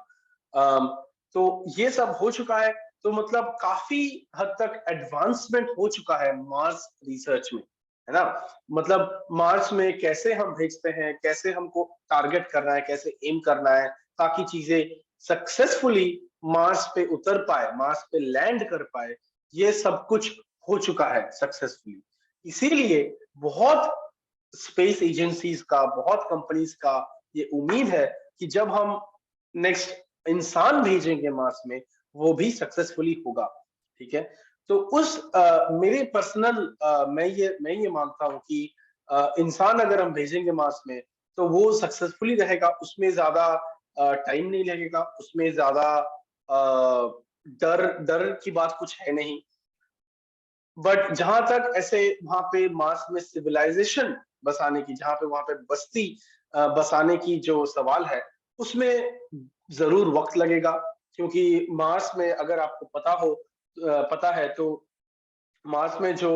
तो ये सब हो चुका है. तो मतलब काफी हद तक एडवांसमेंट हो चुका है मार्स रिसर्च में, है ना. मतलब मार्स में कैसे हम भेजते हैं, कैसे हमको टारगेट करना है, कैसे एम करना है, ताकि चीजें सक्सेसफुली मार्स पे उतर पाए, मार्स पे लैंड कर पाए, ये सब कुछ हो चुका है सक्सेसफुली. इसीलिए बहुत स्पेस एजेंसीज का, बहुत कंपनीज का ये उम्मीद है कि जब हम नेक्स्ट इंसान भेजेंगे मार्स में, वो भी सक्सेसफुली होगा. ठीक है, तो उस मेरे पर्सनल मैं ये मानता हूं कि इंसान अगर हम भेजेंगे मार्स में तो वो सक्सेसफुली रहेगा, उसमें ज्यादा टाइम नहीं लगेगा, उसमें ज्यादा डर की बात कुछ है नहीं. बट जहां तक ऐसे वहां पे मार्स में सिविलाइजेशन बसाने की, जहां पे वहां पे बस्ती बसाने की जो सवाल है, उसमें जरूर वक्त लगेगा. क्योंकि मार्स में अगर आपको पता है तो मार्स में जो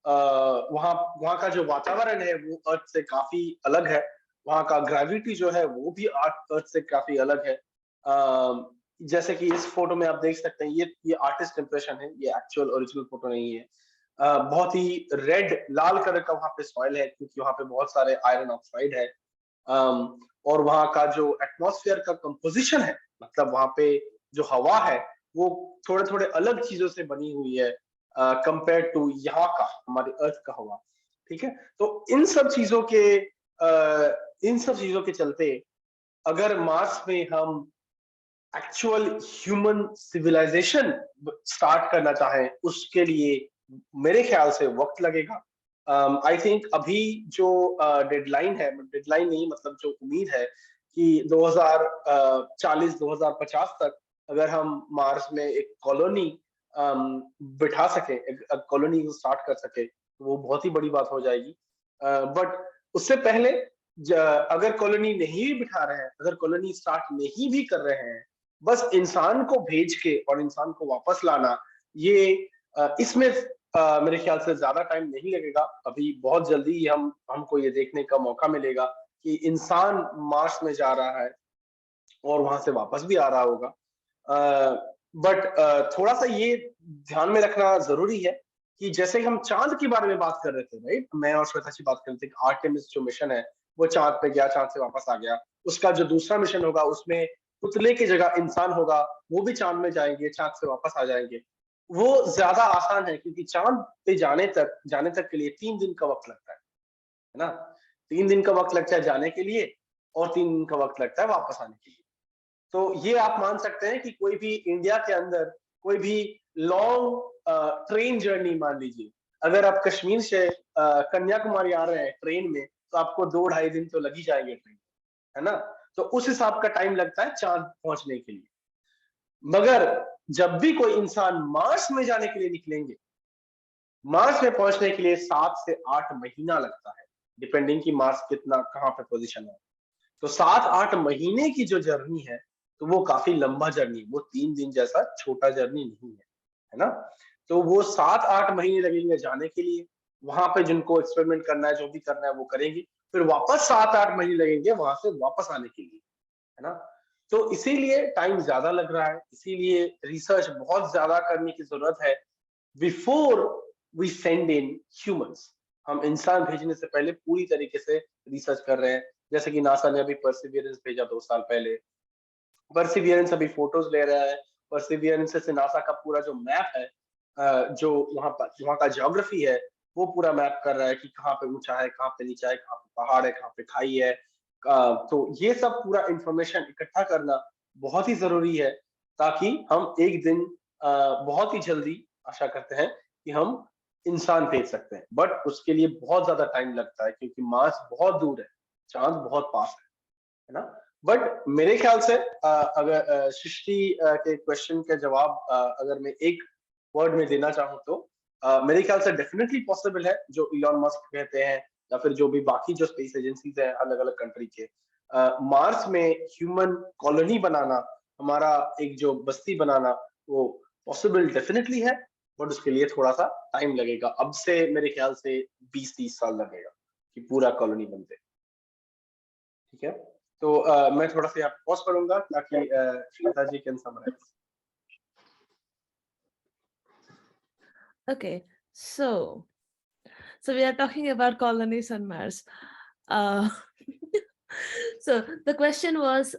वहां का जो वातावरण है वो अर्थ से काफी अलग है. वहां का ग्रेविटी जो है वो भी अर्थ से काफी अलग है. जैसे कि इस फोटो में आप देख सकते हैं, ये आर्टिस्ट इंप्रेशन है, ये एक्चुअल ओरिजिनल फोटो नहीं है. बहुत ही रेड लाल कलर का वहां पे सॉइल है, क्योंकि वहां पे बहुत सारे आयरन ऑक्साइड है. और वहां का जो एटमॉस्फेयर का कंपोजिशन है, मतलब वहां पे जो हवा है वो थोड़े अलग चीजों से बनी हुई है कंपेयर टू यहाँ का, हमारे अर्थ का हवा. ठीक है, तो इन सब चीजों के चलते अगर मार्स में हम एक्चुअल ह्यूमन सिविलाइजेशन स्टार्ट करना चाहें, उसके लिए मेरे ख्याल से वक्त लगेगा। आई थिंक अभी जो डेडलाइन है, डेडलाइन नहीं मतलब जो उम्मीद है कि 2040 2050 तक अगर हम मार्स में एक कॉलोनी बिठा सके, एक कॉलोनी को स्टार्ट कर सके, तो वो बहुत ही बड़ी बात हो जाएगी। बट उससे पहले अगर कॉलोनी नहीं भी बिठा रहे हैं, अगर कॉलोनी स्टार्ट नहीं भी कर रहे हैं, बस इंसान को भेज के और इंसान को वापस लाना, ये इसमें मेरे ख्याल से ज्यादा टाइम नहीं लगेगा। अभी बहुत जल्दी हमको ये देखने का मौका मिलेगा कि इंसान मार्स में जा रहा है और वहां से वापस भी आ रहा होगा। बट थोड़ा सा ये ध्यान में रखना जरूरी है कि जैसे हम चांद के बारे में बात कर रहे थे, राइट, मैं और श्वेता जी बात कर रहे थे कि आर्टेमिस जो मिशन है वो चांद पे गया, चांद से वापस आ गया। उसका जो दूसरा मिशन होगा उसमें पुतले की जगह इंसान होगा, वो भी चांद में जाएंगे, चांद से वापस आ जाएंगे। वो ज्यादा आसान है क्योंकि चांद पे जाने तक के लिए 3 दिन का वक्त लगता है ना। 3 दिन का वक्त लगता है जाने के लिए और 3 दिन का वक्त लगता है वापस आने के लिए। तो ये आप मान सकते हैं कि कोई भी इंडिया के अंदर कोई भी लॉन्ग ट्रेन जर्नी मान लीजिए, अगर आप कश्मीर से कन्याकुमारी आ रहे हैं ट्रेन में, तो आपको 2-2.5 दिन तो लग ही जाएंगे ट्रेन, है ना। तो उस हिसाब का टाइम लगता है चांद पहुंचने के लिए। मगर जब भी कोई इंसान मार्स में जाने के लिए निकलेंगे, मार्स में पहुंचने के लिए 7 से 8 महीना लगता है, डिपेंडिंग कि मार्स कितना कहाँ पे पोजीशन है। तो 7-8 महीने की जो जर्नी है, तो वो काफी लंबा जर्नी, वो 3 दिन जैसा छोटा जर्नी नहीं है ना। तो वो 7-8 महीने लगेंगे जाने के लिए, वहां पे जिनको एक्सपेरिमेंट करना है, जो भी करना है वो करेंगे, फिर वापस 7-8 महीने लगेंगे वहां से वापस आने के लिए, है ना। तो इसीलिए टाइम ज्यादा लग रहा है, इसीलिए रिसर्च बहुत ज्यादा करने की जरूरत है before we send in humans. हम इंसान भेजने से पहले पूरी तरीके से रिसर्च कर रहे हैं। जैसे कि नासा ने अभी परसिवियरेंस भेजा 2 साल पहले, परसिवियरेंस अभी फोटोज ले रहा है, परसिवियरेंस से नासा का पूरा जो मैप है, जो वहां का ज्योग्राफी है, वो पूरा मैप कर रहा है कि कहाँ पे ऊंचा है, कहाँ पे नीचा है, कहाँ पे पहाड़ है, कहाँ पे खाई है। तो ये सब पूरा इंफॉर्मेशन इकट्ठा करना बहुत ही जरूरी है, ताकि हम एक दिन बहुत ही जल्दी आशा करते हैं कि हम इंसान भेज सकते हैं। बट उसके लिए बहुत ज्यादा टाइम लगता है क्योंकि मार्स बहुत दूर है, चांद बहुत पास है ना। बट मेरे ख्याल से अगर सृष्टि के क्वेश्चन के जवाब अगर मैं एक वर्ड में देना चाहूँ तो मेरे ख्याल से डेफिनेटली पॉसिबल है, जो इलॉन मस्क कहते हैं या फिर जो भी बाकी जो स्पेस एजेंसीज है अलग अलग कंट्री के, मार्स में ह्यूमन कॉलोनी बनाना, हमारा एक जो बस्ती बनाना, वो पॉसिबल डेफिनेटली है। बट उसके लिए थोड़ा सा टाइम लगेगा, अब से मेरे ख्याल से 20-30 साल लगेगा कि पूरा कॉलोनी बनते। ठीक है, तो मैं थोड़ा सा यहाँ पॉज करूंगा ताकि Shweta ji can summarise. Okay, so we are talking about colonies on Mars. So the question was,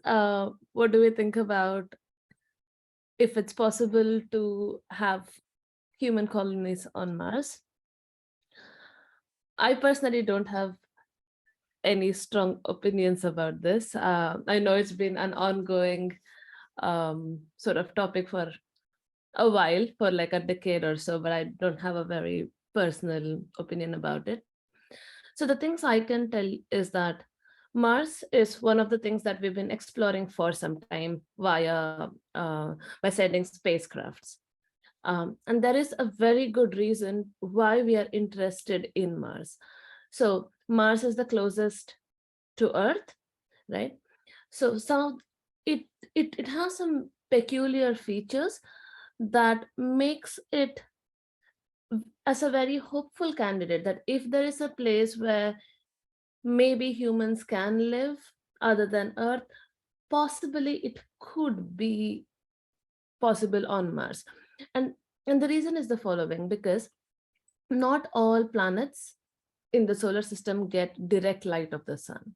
what do we think about if it's possible to have human colonies on Mars? I personally don't have any strong opinions about this. I know it's been an ongoing sort of topic for a while, for like a decade or so, but I don't have a very personal opinion about it. So the things I can tell is that Mars is one of the things that we've been exploring for some time via by sending spacecrafts. And there is a very good reason why we are interested in Mars. So Mars is the closest to Earth, right? So it has some peculiar features that makes it as a very hopeful candidate, that if there is a place where maybe humans can live other than Earth, possibly it could be possible on Mars. And the reason is the following, because not all planets in the solar system get direct light of the sun,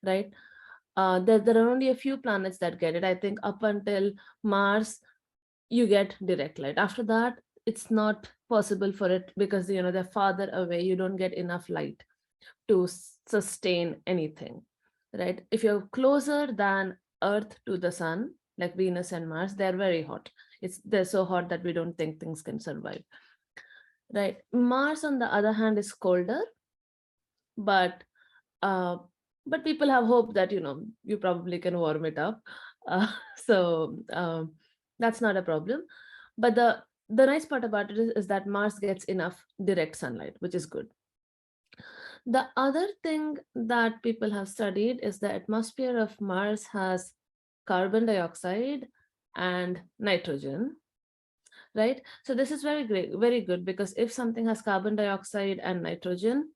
right? There are only a few planets that get it. I think up until Mars, you get direct light. After that, it's not possible for it because they're farther away. You don't get enough light to sustain anything, right? If you're closer than Earth to the sun, like Venus and Mars, they're very hot. They're so hot that we don't think things can survive. Right. Mars, on the other hand, is colder, but people have hope that you probably can warm it up. So that's not a problem. But the nice part about it is that Mars gets enough direct sunlight, which is good. The other thing that people have studied is the atmosphere of Mars has carbon dioxide and nitrogen, right? So this is very great, very good, because if something has carbon dioxide and nitrogen,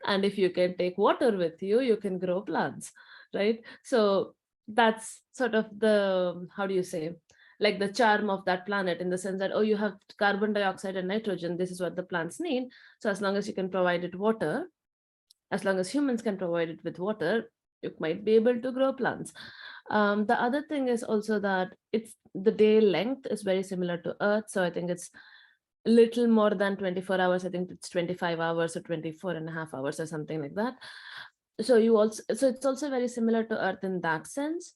and if you can take water with you, you can grow plants, right? So that's sort of the, how do you say, like the charm of that planet, in the sense that, oh, you have carbon dioxide and nitrogen, this is what the plants need. So as long as you can provide it water, as long as humans can provide it with water, you might be able to grow plants. The other thing is also that the day length is very similar to Earth. So I think it's a little more than 24 hours. I think it's 25 hours or 24.5 hours or something like that. So it's also very similar to Earth in that sense.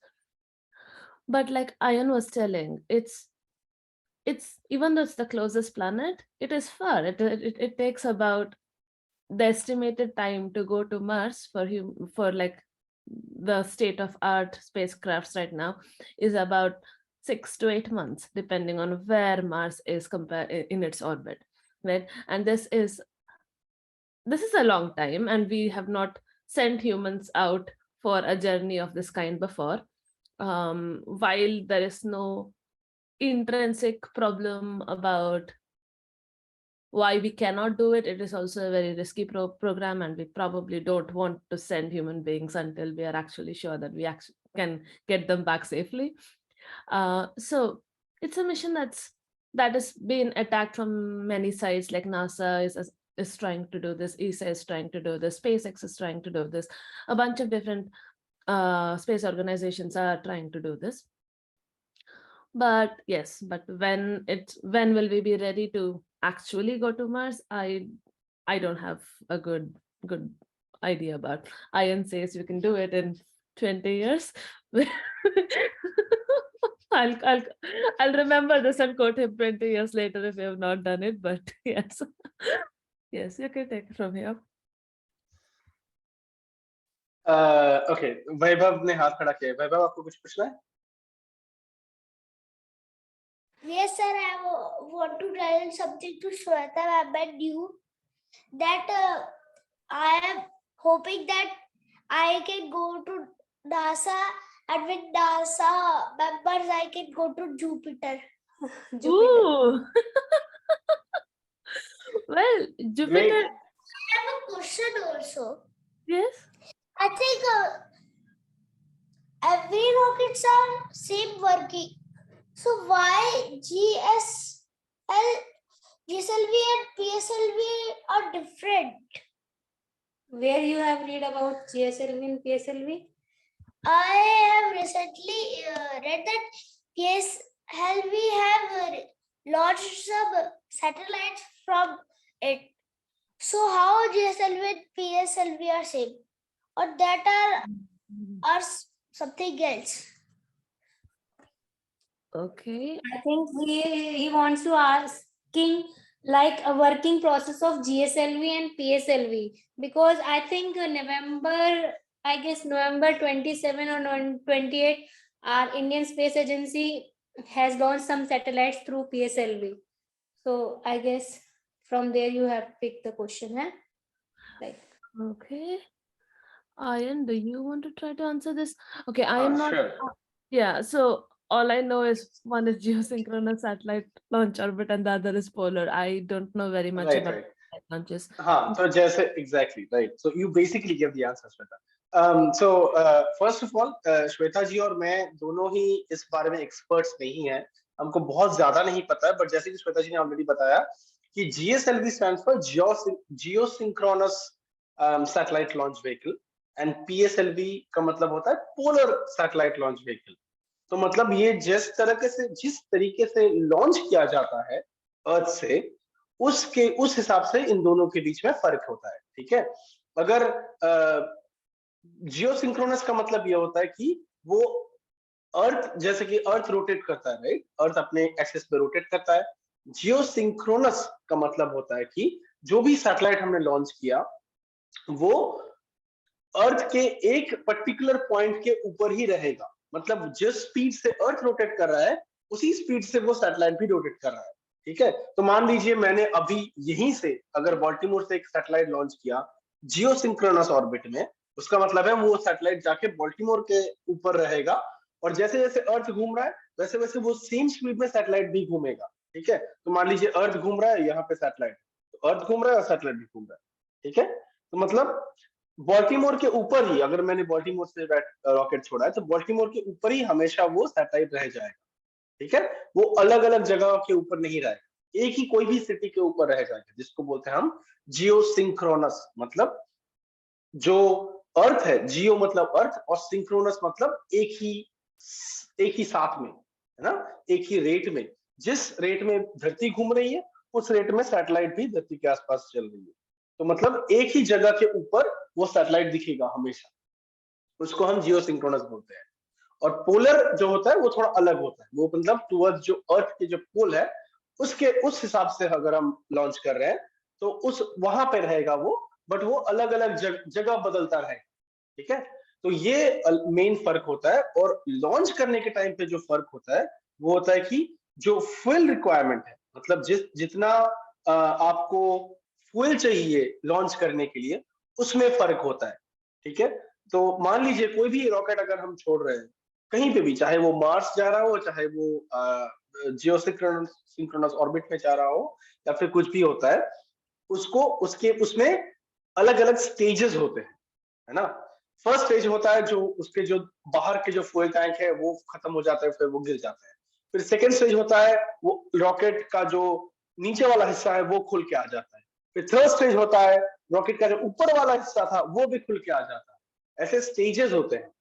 But like Ayan was telling, it's even though it's the closest planet, it is far. It takes about, the estimated time to go to Mars for like the state of art spacecrafts right now is about 6 to 8 months, depending on where Mars is in its orbit, right? And this is a long time, and we have not sent humans out for a journey of this kind before. While there is no intrinsic problem about why we cannot do it, it is also a very risky program, and we probably don't want to send human beings until we are actually sure that we actually can get them back safely. So it's a mission that has been attacked from many sides, like NASA is trying to do this, ESA is trying to do this, SpaceX is trying to do this, a bunch of different space organizations are trying to do this. But yes, but when will we be ready to actually go to Mars? I don't have a good idea about. Ayan says you can do it in 20 years. I'll remember this and quote him 20 years later if you have not done it. But yes, yes, you can take it from here. Okay, वैभव ने हाथ खड़ा किया। वैभव, आपको कुछ पूछना है? Yes, sir. I want to tell something to Shweta ma'am and you, that I am hoping that I can go to NASA, and with NASA members I can go to Jupiter. Ooh. Well, Jupiter. Great. I have a question also. Yes. I think every rockets are same working. So why GSLV and PSLV are different? Where you have read about GSLV and PSLV? I have recently read that PSLV have launched some satellites from it. So how GSLV and PSLV are same, or that are something else? Okay. I think he wants to asking like a working process of GSLV and PSLV, because I think November 27 or 28, our Indian Space Agency has launched some satellites through PSLV. So I guess from there you have picked the question, huh? Like, okay. Ayan, do you want to try to answer this? Okay, I am not. Sure. Yeah, so all I know is one is geosynchronous satellite launch orbit and the other is polar. I don't know very much Right, about right. satellite launches. हाँ, तो जैसे exactly right. So you basically give the answer, Shweta. So first of all, Shweta जी और मैं दोनों ही इस बारे में experts नहीं हैं. हमको बहुत ज्यादा नहीं पता है, but जैसे कि श्वेता जी ने already बताया कि GSLV stands for geosynchronous satellite launch vehicle and PSLV का मतलब होता है polar satellite launch vehicle. तो मतलब ये जिस तरीके से लॉन्च किया जाता है अर्थ से, उस हिसाब से इन दोनों के बीच में फर्क होता है, ठीक है? अगर जियोसिंक्रोनस का मतलब ये होता है कि वो अर्थ, जैसे कि अर्थ रोटेट करता है, राइट, अर्थ अपने एक्सिस पे रोटेट करता है। जियोसिंक्रोनस का मतलब होता है कि जो भी सैटेलाइट हमने लॉन्च किया वो अर्थ के एक पर्टिकुलर पॉइंट के ऊपर ही रहेगा, मतलब जिस स्पीड से अर्थ रोटेट कर रहा है उसी स्पीड से वो सैटेलाइट भी रोटेट कर रहा है, ठीक है। तो मान लीजिए मैंने अभी यहीं से अगर बाल्टीमोर से एक सैटेलाइट लॉन्च किया जियोसिंक्रोनस ऑर्बिट में, उसका मतलब है वो सैटेलाइट जाके बाल्टीमोर के ऊपर रहेगा, और जैसे जैसे अर्थ घूम रहा है वैसे वैसे वो सेम स्पीड में सैटेलाइट भी घूमेगा, ठीक है। तो मान लीजिए अर्थ घूम रहा है, यहाँ पे सैटेलाइट, तो अर्थ घूम रहा है और सैटेलाइट भी घूम रहा है, ठीक है। तो मतलब बाल्टीमोर के ऊपर ही, अगर मैंने बाल्टीमोर से रॉकेट छोड़ा है तो बाल्टीमोर के ऊपर ही हमेशा वो सैटेलाइट रह जाएगा, ठीक है। वो अलग अलग जगह के ऊपर नहीं रहेगा, एक ही कोई भी सिटी के ऊपर रह जाएगा, जिसको बोलते हैं हम जियोसिंक्रोनस। मतलब जो अर्थ है, जियो मतलब अर्थ और सिंक्रोनस मतलब एक ही साथ में, है ना, एक ही रेट में, जिस रेट में धरती घूम रही है उस रेट में सैटेलाइट भी धरती के आसपास चल रही है। तो मतलब एक ही जगह के ऊपर वो सैटेलाइट दिखेगा हमेशा, उसको हम जियोसिंक्रोनस बोलते हैं। और पोलर जो होता है वो थोड़ा अलग होता है, वो मतलब टुवर्ड्स जो अर्थ के जो पोल है उसके उस हिसाब से अगर हम लॉन्च कर रहे हैं तो उस वहां पे रहेगा वो, बट वो अलग अलग जगह बदलता रहेगा, ठीक है। तो ये मेन फर्क होता है। और लॉन्च करने के टाइम पे जो फर्क होता है वो होता है कि जो फ्यूल रिक्वायरमेंट है, मतलब जितना आपको फ्यूल चाहिए लॉन्च करने के लिए उसमें फर्क होता है, ठीक है। तो मान लीजिए कोई भी रॉकेट अगर हम छोड़ रहे हैं कहीं पे भी, चाहे वो मार्स जा रहा हो, चाहे वो जियोसिंक्रोनस ऑर्बिट में जा रहा हो, या फिर कुछ भी होता है, उसको उसके उसमें अलग अलग स्टेजेस होते हैं, है ना। फर्स्ट स्टेज होता है जो उसके जो बाहर के जो फ्यूल टैंक है वो खत्म हो जाता है, फिर वो गिर जाता है। फिर सेकेंड स्टेज होता है वो रॉकेट का जो नीचे वाला हिस्सा है वो खुल के आ जाता है। फिर थर्ड स्टेज होता है रॉकेट का जो ऊपर वाला हिस्सा था वो भी खुल के आ जाता है। ऐसे स्टेजेस होते हैं।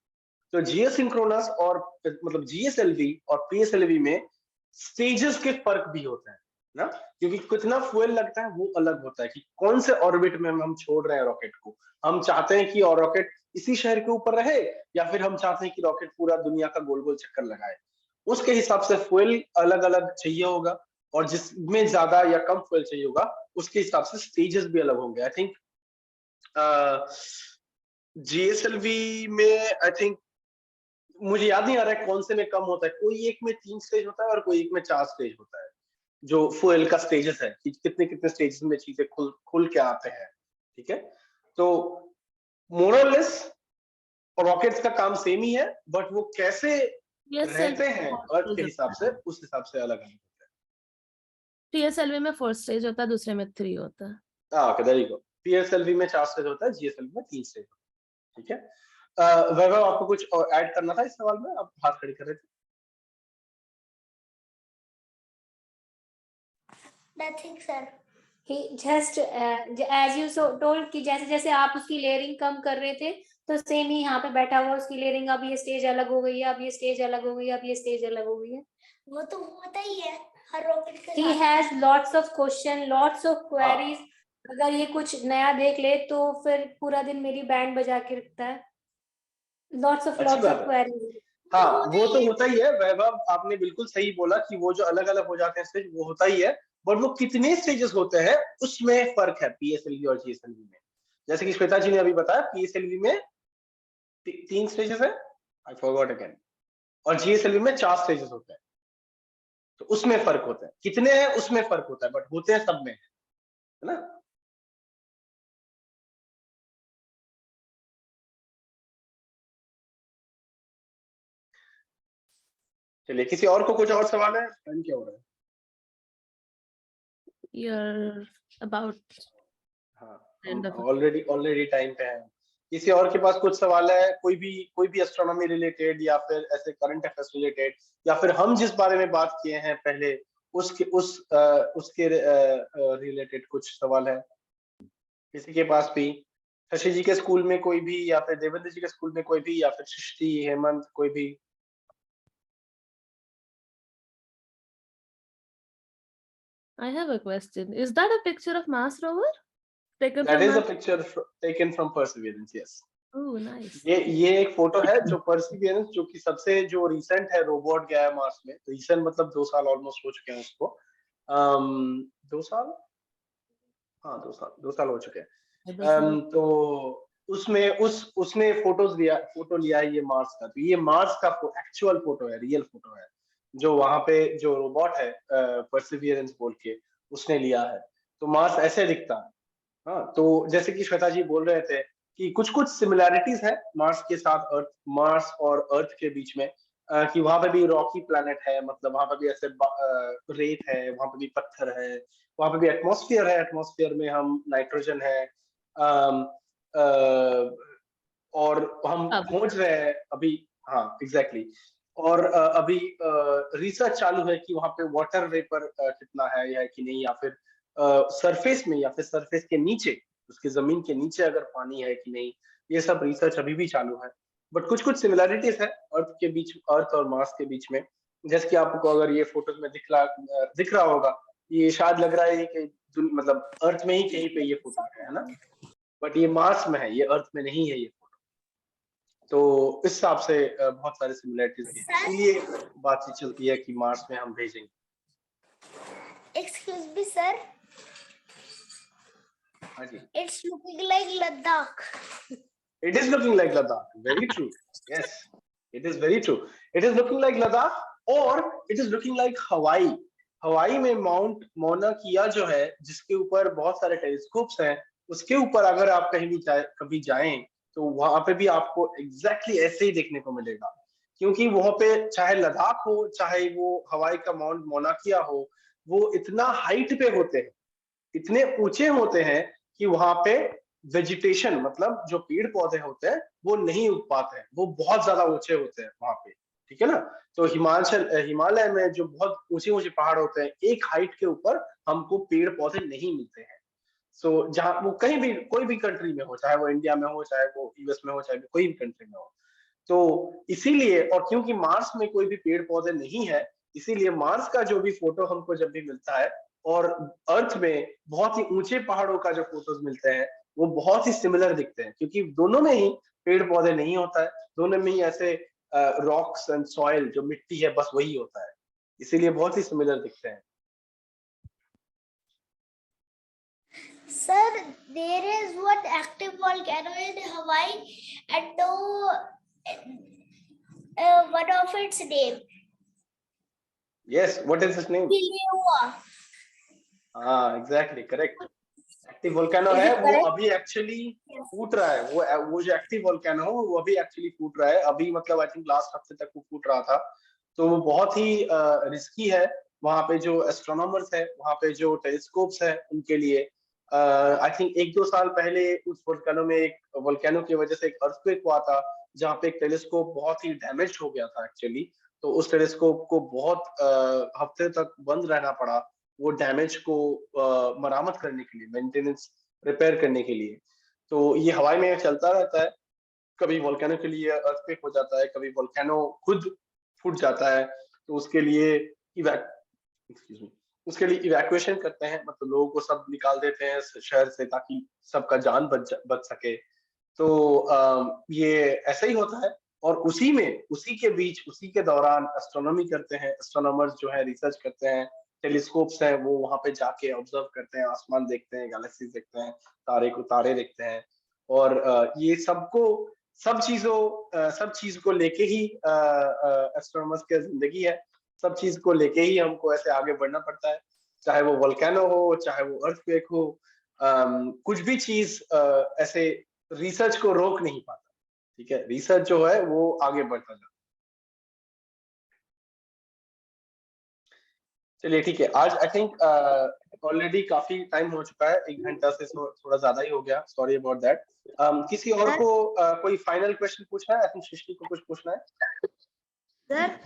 तो जियोसिंक्रोनस और मतलब जीएसएलवी और पीएसएलवी में स्टेजेस के फर्क भी होते हैं ना, क्योंकि कितना फ्यूल लगता है वो अलग होता है कि कौन से ऑर्बिट में हम छोड़ रहे हैं रॉकेट को। हम चाहते हैं कि और रॉकेट इसी शहर के ऊपर रहे, या फिर हम चाहते हैं कि रॉकेट पूरा दुनिया का गोल गोल चक्कर लगाए, उसके हिसाब से फ्यूल अलग अलग चाहिए होगा, और जिसमें ज्यादा या कम फ्यूल चाहिए होगा उसके हिसाब से स्टेजेस भी अलग होंगे। आई थिंक जीएसएलवी में आई थिंक मुझे याद नहीं आ रहा है कौन से में कम होता है, कोई एक में 3 स्टेज होता है और कोई एक में 4 स्टेज होता है, जो फ्यूल का स्टेजेस है कि कितने कितने स्टेजेस में चीजें खुल के आते हैं, ठीक है। तो मोरलेस रॉकेट्स का काम सेम ही है, बट वो कैसे रहते हैं अर्थ के हिसाब से उस हिसाब से अलग अलग होता है। पीएसएलवी में 4 स्टेज होता है, दूसरे में 3 होता है। Okay, there you go. PSLV में 4 स्टेज होता है, जीएसएलवी में 3 स्टेज होता है, ठीक है। वैभव, आपको कुछ ऐड करना था इस सवाल में? आप हाथ खड़े कर रहे थे। Nothing, sir. He just as you told कि जैसे जैसे आप उसकी लेयरिंग कम कर रहे थे तो सेम ही यहाँ पे बैठा हुआ उसकी लेयरिंग, अब ये स्टेज अलग हो गई है, अब ये स्टेज अलग हो गई है, अब ये स्टेज अलग हो गई है। वो तो होता ही है हर रॉकेट के He साथ। has lots of question, lots of queries. अगर ये कुछ नया देख ले तो फिर पूरा दिन मेरी बैंड बजा के रखता है। Lots of queries. हाँ, वो तो होता ही है वैभव, आपने बिल्कुल सही बोला कि वो जो अलग अलग हो जाते हैं स्टेज वो होता ही है, बट वो कितने स्टेजेस होते हैं उसमें फर्क है पीएसएलवी और जीएसएलवी में। जैसे कि श्वेता जी ने अभी बताया पीएसएलवी में 3 स्टेजेस है, आई फॉरगॉट अगेन, और जीएसएलवी में 4 स्टेजेस होते हैं। तो उसमें फर्क होता है, कितने हैं उसमें फर्क होता है, बट होते हैं सब में, है ना। चलिए, किसी और को कुछ और सवाल है? टाइम क्या हो रहा है? You're about हाँ, ऑलरेडी टाइम पे है। किसी और के पास कुछ सवाल है? कोई भी एस्ट्रोनॉमी रिलेटेड या फिर ऐसे करंट अफेयर्स रिलेटेड, या फिर हम जिस बारे में बात किए हैं पहले उसके रिलेटेड कुछ सवाल है किसी के पास भी? शशि जी के स्कूल में कोई भी, या फिर देवेंद्र जी के स्कूल में कोई भी, या फिर सृष्टि, हेमंत, कोई भी? I have a question. Is that a picture of Mars rover taken That from is a Mars? picture taken from Perseverance, yes. Oh, nice. ये एक फोटो है जो परसिवियरेंस, जो कि सबसे जो रिसेंट है रोबोट गया है मार्स में। रिसेंट मतलब 2 साल ऑलमोस्ट हो चुके हैं उसको। 2 साल, हाँ 2 साल हो चुके हैं। तो उसमें उसने फोटो लिया है ये मार्स का। तो ये मार्स का एक्चुअल फोटो है, रियल फोटो है, जो वहां पे जो रोबोट है परसिवियरेंस बोल के उसने लिया है। तो मार्स ऐसे दिखता है। हाँ, तो जैसे कि श्वेता जी बोल रहे थे कि कुछ कुछ सिमिलैरिटीज है मार्स के साथ अर्थ, मार्स और अर्थ के बीच में, कि वहां पे भी रॉकी प्लैनेट है, मतलब वहां पे भी ऐसे रेत है, वहां पे भी पत्थर है, वहां पे भी एटमॉस्फेयर है, एटमॉस्फेयर में हम नाइट्रोजन है। अम, अ, और हम अब खोज रहे हैं अभी। हाँ एग्जैक्टली। और अभी रिसर्च चालू है कि वहां पे वाटर वेपर कितना है या कि नहीं, या फिर सरफेस में, या फिर सरफेस के नीचे, उसके जमीन के नीचे अगर पानी है कि नहीं। ये सब रिसर्च अभी भी चालू है। बट कुछ कुछ सिमिलैरिटीज है अर्थ के बीच, अर्थ और मार्स के बीच में। जैसे कि आपको अगर ये फोटोज में दिख रहा होगा, ये शायद लग रहा है कि मतलब अर्थ में ही कहीं पे ये फोटो है ना, बट ये मार्स में है, ये अर्थ में नहीं है ये फोटो। तो इस हिसाब से बहुत सारे सिमिलैरिटीज हैं, सर इसीलिए बातचीत चलती है कि मार्स में हम भेजेंगे। एक्सक्यूज मी सर, हाँ जी। It's looking like Ladakh. It is looking like Ladakh. Very true. Yes, it is very true. It is looking like Ladakh, or it is looking like Hawaii. हवाई में माउंट मोना किया जो है, जिसके ऊपर बहुत सारे टेलीस्कोप्स हैं, उसके ऊपर अगर आप कहीं भी कभी जाएं, तो वहां पे भी आपको एग्जैक्टली ऐसे ही देखने को मिलेगा। क्योंकि वहां पे चाहे लद्दाख हो, चाहे वो हवाई का माउंट मोना किया हो, वो इतना हाइट पे होते हैं, इतने ऊंचे होते हैं कि वहां पे वेजिटेशन, मतलब जो पेड़ पौधे होते हैं, वो नहीं उग पाते हैं, वो बहुत ज्यादा ऊंचे होते हैं वहां पे। ठीक है ना। तो हिमालय में जो बहुत ऊंचे ऊंचे पहाड़ होते हैं, एक हाइट के ऊपर हमको पेड़ पौधे नहीं मिलते हैं। सो जहां वो कहीं भी, कोई भी कंट्री में हो, चाहे वो इंडिया में हो, चाहे वो यूएस में हो, चाहे कोई भी कंट्री में हो। तो इसीलिए, और क्योंकि मार्स में कोई भी पेड़ पौधे नहीं है, इसीलिए मार्स का जो भी फोटो हमको जब भी मिलता है, और अर्थ में बहुत ही ऊंचे पहाड़ों का जो फोटोज मिलते हैं, वो बहुत ही सिमिलर दिखते हैं, क्योंकि दोनों में ही पेड़ पौधे नहीं होता है, दोनों में ही ऐसे रॉक्स एंड सॉइल, जो मिट्टी है, बस वही होता है। इसीलिए बहुत ही सिमिलर दिखते हैं। Sir, there is one active volcano in Hawaii, and no one of its name. Yes, what is his name? Kilauea. हाँ exactly correct. Active volcano Is है it वो, correct? अभी एक्चुअली फूट रहा है। वो जो एक्टिव वोल्केनो है वो अभी एक्चुअली फूट रहा है, अभी मतलब आई थिंक लास्ट हफ्ते तक वो फूट रहा था। तो वो बहुत ही रिस्की है। वहां पे जो एस्ट्रोनॉमर्स है, वहां पे जो टेलीस्कोप्स है, उनके लिए आई थिंक 1-2 साल पहले उस वोल्केनो में, एक वोल्केनो की वजह से एक अर्थक्वेक हुआ था, जहाँ पे एक टेलीस्कोप बहुत ही डैमेज हो गया था एक्चुअली। तो उस टेलीस्कोप को बहुत हफ्ते तक बंद रहना पड़ा, वो डैमेज को मरामत करने के लिए, मेंटेनेंस, रिपेयर करने के लिए। तो ये हवाई में चलता रहता है, कभी वोल्केनो के लिए अर्थक्वेक हो जाता है, कभी वोल्केनो खुद फूट जाता है। तो उसके लिए एक्सक्यूज मी, उसके लिए इवैक्यूएशन करते हैं, मतलब लोगों को सब निकाल देते हैं शहर से, ताकि सबका जान बच सके। तो ये ऐसा ही होता है। और उसी के बीच, उसी के दौरान एस्ट्रोनॉमी करते हैं, एस्ट्रोनॉमर्स जो है रिसर्च करते हैं, टेलीस्कोप्स हैं वो वहां पे जाके ऑब्जर्व करते हैं, आसमान देखते हैं, गैलेक्सीज देखते हैं, तारे देखते हैं। और ये सब चीज को लेके ही एस्ट्रोनॉमर्स की जिंदगी है। सब चीज को लेके ही हमको ऐसे आगे बढ़ना पड़ता है, चाहे वो वोल्केनो हो, चाहे वो अर्थक्वेक हो। कुछ भी चीज ऐसे रिसर्च को रोक नहीं पाता। ठीक है, रिसर्च जो है वो आगे बढ़ता जाता है। चलिए ठीक है, आज आई थिंक ऑलरेडी काफी टाइम हो चुका है, 1 घंटा से थोड़ा ज्यादा ही हो गया, सॉरी अबाउट दैट। किसी और को कोई फाइनल क्वेश्चन पूछना है? आई थिंक सृष्टि को कुछ पूछना है। सर,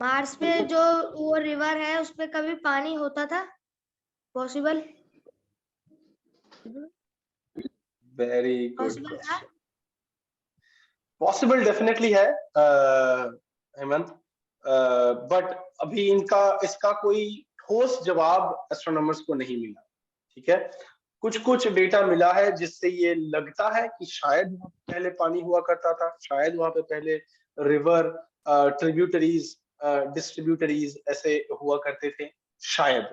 मार्स पे जो वो रिवर है उस पे कभी पानी होता था? पॉसिबल? वेरी गुड पॉसिबल था? क्वेश्चन। पॉसिबल डेफिनेटली है हेमंत, बट अभी इसका कोई ठोस जवाब एस्ट्रोनॉमर्स को नहीं मिला। ठीक है, कुछ डेटा मिला है जिससे ये लगता है कि शायद वहाँ पे पहले पानी हुआ करता था, शायद वहाँ पे पहले रिवर, ट्रिब्यूटरीज, डिस्ट्रीब्यूटरीज ऐसे हुआ करते थे, शायद।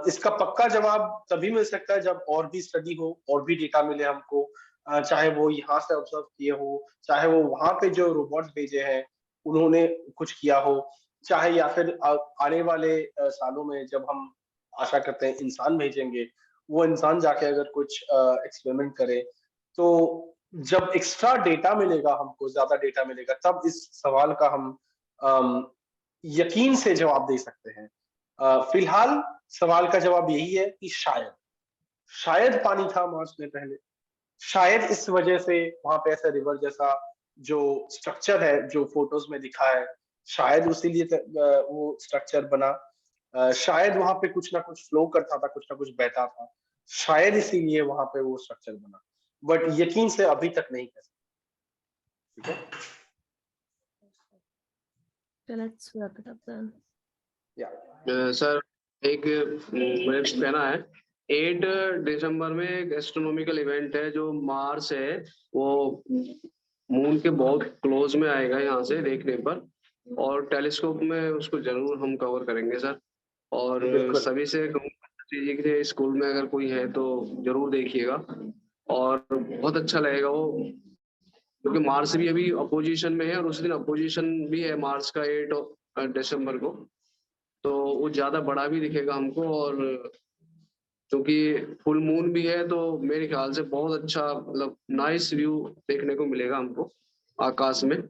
इसका पक्का जवाब तभी मिल सकता है जब और भी स्टडी हो, और भी डेटा मिले हमको, चाहे वो यहाँ से ऑब्जर्व किए हो, चाहे वो वहां पे जो रोबोट्स भेजे हैं उन्होंने कुछ किया हो, चाहे या फिर आने वाले सालों में जब हम आशा करते हैं इंसान भेजेंगे, वो इंसान जाके अगर कुछ एक्सपेरिमेंट करे, तो जब एक्स्ट्रा डेटा मिलेगा हमको, ज्यादा डेटा मिलेगा, तब इस सवाल का हम यकीन से जवाब दे सकते हैं। फिलहाल सवाल का जवाब यही है कि शायद पानी था मार्स में पहले, शायद इस वजह से वहां पे ऐसा रिवर जैसा जो स्ट्रक्चर है जो फोटोज में दिखा है, शायद उसीलिए वो स्ट्रक्चर बना, शायद वहां पे कुछ ना कुछ फ्लो करता था, कुछ ना कुछ बहता था, शायद इसीलिए वहां पे वो स्ट्रक्चर बना, बट यकीन से अभी तक नहीं कह सकते। ठीक है, So let's wrap it up then. Sir एक मैंने कहना है, 8 दिसंबर में एक एस्ट्रोनॉमिकल इवेंट है जो मार्स है, वो मून के बहुत क्लोज में आएगा यहाँ से देखने पर, और टेलीस्कोप में उसको जरूर हम कवर करेंगे सर। और बिल्कुल। सभी से कहूँगा कि स्कूल में अगर कोई है तो जरूर देखिएगा, और बहुत अच्छा लगेगा वो, क्योंकि मार्स भी अभी अपोजिशन में है, और उस दिन अपोजिशन भी है मार्स का 8 दिसंबर को, तो वो ज्यादा बड़ा भी दिखेगा हमको, और क्योंकि फुल मून भी है तो मेरे ख्याल से बहुत अच्छा, मतलब नाइस व्यू देखने को मिलेगा हमको आकाश में।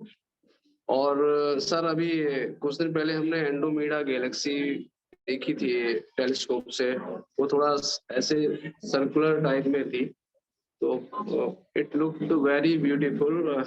और सर अभी कुछ दिन पहले हमने एंड्रोमेडा गैलेक्सी देखी थी टेलीस्कोप से, वो थोड़ा ऐसे सर्कुलर टाइप में थी, तो it looked very beautiful.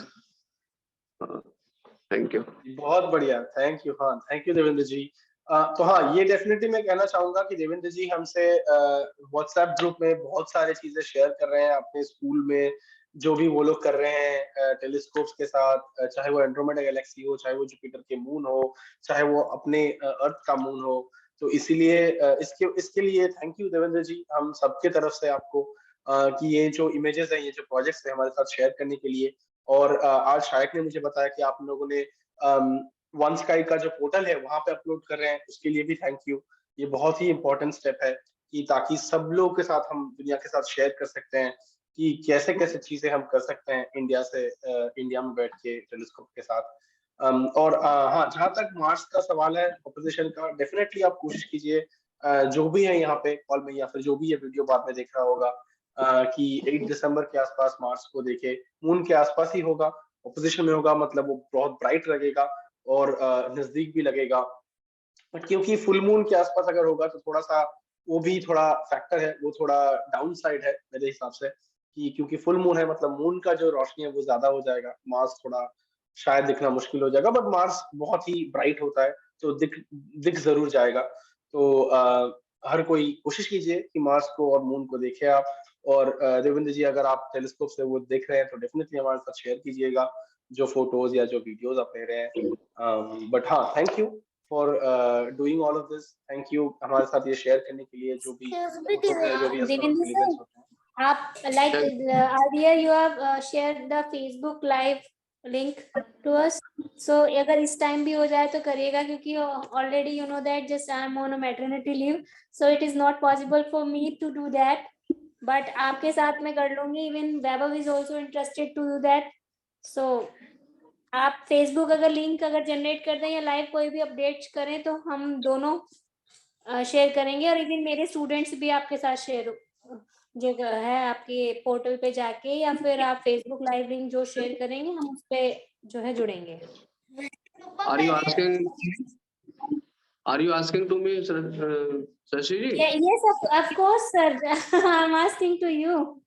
Thank you. बहुत बढ़िया, थैंक यू। हाँ, थैंक यू देवेंद्र जी। तो हाँ, ये डेफिनेटली मैं कहना चाहूंगा कि देवेंद्र जी हमसे व्हाट्सएप ग्रुप में बहुत सारे चीजें शेयर कर रहे हैं, अपने स्कूल में जो भी वो लोग कर रहे हैं टेलीस्कोप्स के साथ, चाहे वो एंड्रोमेडा गैलेक्सी हो, चाहे वो जुपिटर के मून हो, चाहे वो अपने अर्थ का मून हो। तो इसीलिए इसके लिए थैंक यू देवेंद्र जी, हम सबके तरफ से आपको, कि ये जो इमेजेस हैं, ये जो प्रोजेक्ट्स हैं हमारे साथ शेयर करने के लिए। और आज शायक ने मुझे बताया कि आप लोगों ने वन स्काई का जो पोर्टल है वहां पे अपलोड कर रहे हैं, उसके लिए भी थैंक यू। ये बहुत ही इंपॉर्टेंट स्टेप है कि ताकि सब लोगों के साथ हम दुनिया के साथ शेयर कर सकते हैं कि कैसे कैसे चीजें हम कर सकते हैं इंडिया में बैठ के टेलीस्कोप के साथ। और हाँ, जहां तक मार्स का सवाल है, ऑपोजिशन का, डेफिनेटली आप कोशिश कीजिए, जो भी है यहाँ पे कॉल में या फिर जो भी ये वीडियो बाद में देख रहा होगा, कि 8 दिसंबर के आसपास मार्स को देखे, मून के आसपास ही होगा, ऑपोजिशन में होगा, मतलब वो बहुत ब्राइट लगेगा और नजदीक भी लगेगा। बट क्योंकि फुल मून के आसपास अगर होगा तो थोड़ा सा वो भी थोड़ा फैक्टर है, वो थोड़ा डाउन साइड है मेरे हिसाब से, कि क्योंकि फुल मून है मतलब मून का जो रोशनी है वो ज्यादा हो जाएगा, मार्स थोड़ा शायद दिखना मुश्किल हो जाएगा, बट मार्स बहुत ही ब्राइट होता है तो दिख जरूर जाएगा। तो हर कोई कोशिश कीजिए कि मार्स को और मून को देखे आप। और देवेंद्र जी, अगर आप टेलीस्कोप से वो देख रहे हैं तो डेफिनेटली हमारे साथ शेयर कीजिएगा जो फोटोज या जो वीडियोज आप ले रहे हैं। बट हाँ, thank you for doing all of this, thank you हमारे साथ ये शेयर करने के लिए, जो भी फोटोज हैं, जो भी देवेंद्र एस्ट्रोनॉमिकल सर, इवेंट्स होते हैं। आप like earlier you have shared the Facebook live link to us, so अगर इस टाइम भी हो जाए तो करिएगा, क्योंकि already you know that just I am on a maternity leave, so it is not possible for me to do that, but आपके साथ मैं कर लूंगी। even Vaibhav is also interested to do that, so आप Facebook अगर link अगर generate कर दें या लाइव कोई भी अपडेट करें तो हम दोनों शेयर करेंगे, और इवन मेरे स्टूडेंट्स भी आपके साथ शेयर जो है आपके पोर्टल पे जाके, या फिर आप फेसबुक लाइव लिंक जो शेयर करेंगे हम उस पे जो है जुड़ेंगे। Are you asking to me, Shashi ji? Yes, of course, sir. I'm asking to you.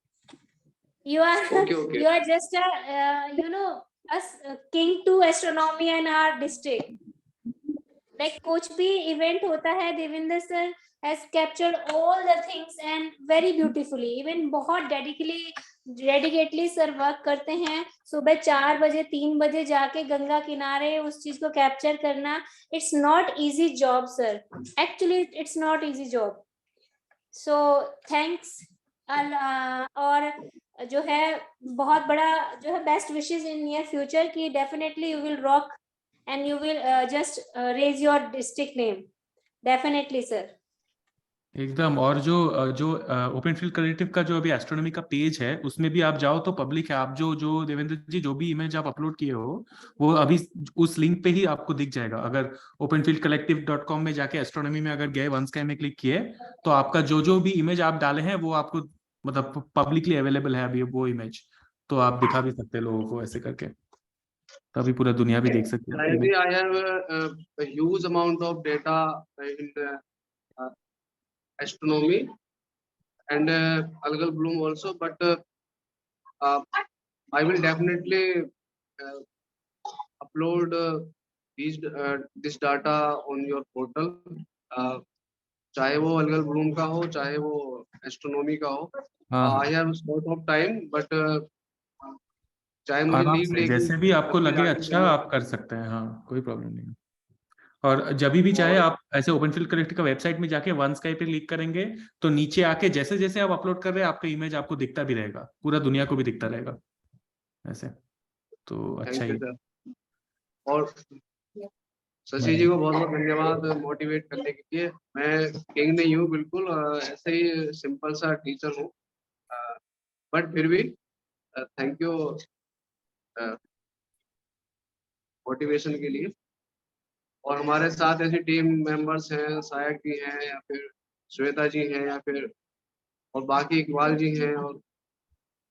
You are Okay. You are just a king to astronomy in our district. Like कुछ भी इवेंट होता है, Devendra sir has captured all the things and very beautifully. Even बहुत dedicatedly sir work करते हैं, सुबह 4 बजे 3 बजे जाके गंगा किनारे उस चीज को कैप्चर करना, it's not easy job sir, actually it's not easy job. So thanks और जो है बहुत बड़ा जो है best wishes in near future कि definitely you will rock and you will just raise your district name definitely sir. एकदम। और जो ओपन फील्ड कलेक्टिव का जो अभी एस्ट्रोनॉमी का पेज है उसमें भी आप जाओ तो पब्लिक है। आप जो देवेंद्र जी जो भी इमेज आप अपलोड किए हो वो अभी उस लिंक पे ही आपको दिख जाएगा। अगर openfieldcollective.com में जाके एस्ट्रोनॉमी में अगर गए वन स्काई में क्लिक किए तो आपका जो भी इमेज आप डाले हैं वो आपको मतलब पब्लिकली अवेलेबल है अभी वो इमेज। तो आप दिखा भी सकते हैं लोगों को ऐसे करके, तभी पूरा दुनिया भी देख सकती है आपकी Currently, image। I have a huge amount of data in astronomy and algal bloom also, but I will definitely upload this data on your portal. चाहे वो अलगल ब्लूम का हो चाहे वो एस्ट्रोनॉमी का हो। हाँ I have sort of time but चाहे मुझे आराम लीव से लेके जैसे भी आपको अपनी लगे जाके अच्छा जरूर आप कर सकते हैं। हाँ कोई प्रॉब्लम नहीं है। और जब भी चाहे और आप ऐसे ओपन फील्ड कलेक्टिव का वेबसाइट में जाके वन स्काई पे क्लिक करेंगे तो नीचे आके जैसे जैसे आप अपलोड कर रहे हैं आपका इमेज आपको दिखता भी रहेगा, पूरा दुनिया को भी दिखता रहेगा ऐसे। तो अच्छा थैंक यू ही। सर। और शशि जी मैं को बहुत बहुत धन्यवाद मोटिवेट करने के लिए। मैं किंग नहीं हूँ बिल्कुल, ऐसे ही सिंपल सा टीचर हूँ, बट फिर भी थैंक यू मोटिवेशन के लिए। और हमारे साथ ऐसी टीम मेंबर्स हैं, सायक जी हैं या फिर श्वेता जी हैं या फिर और बाकी इकबाल जी हैं और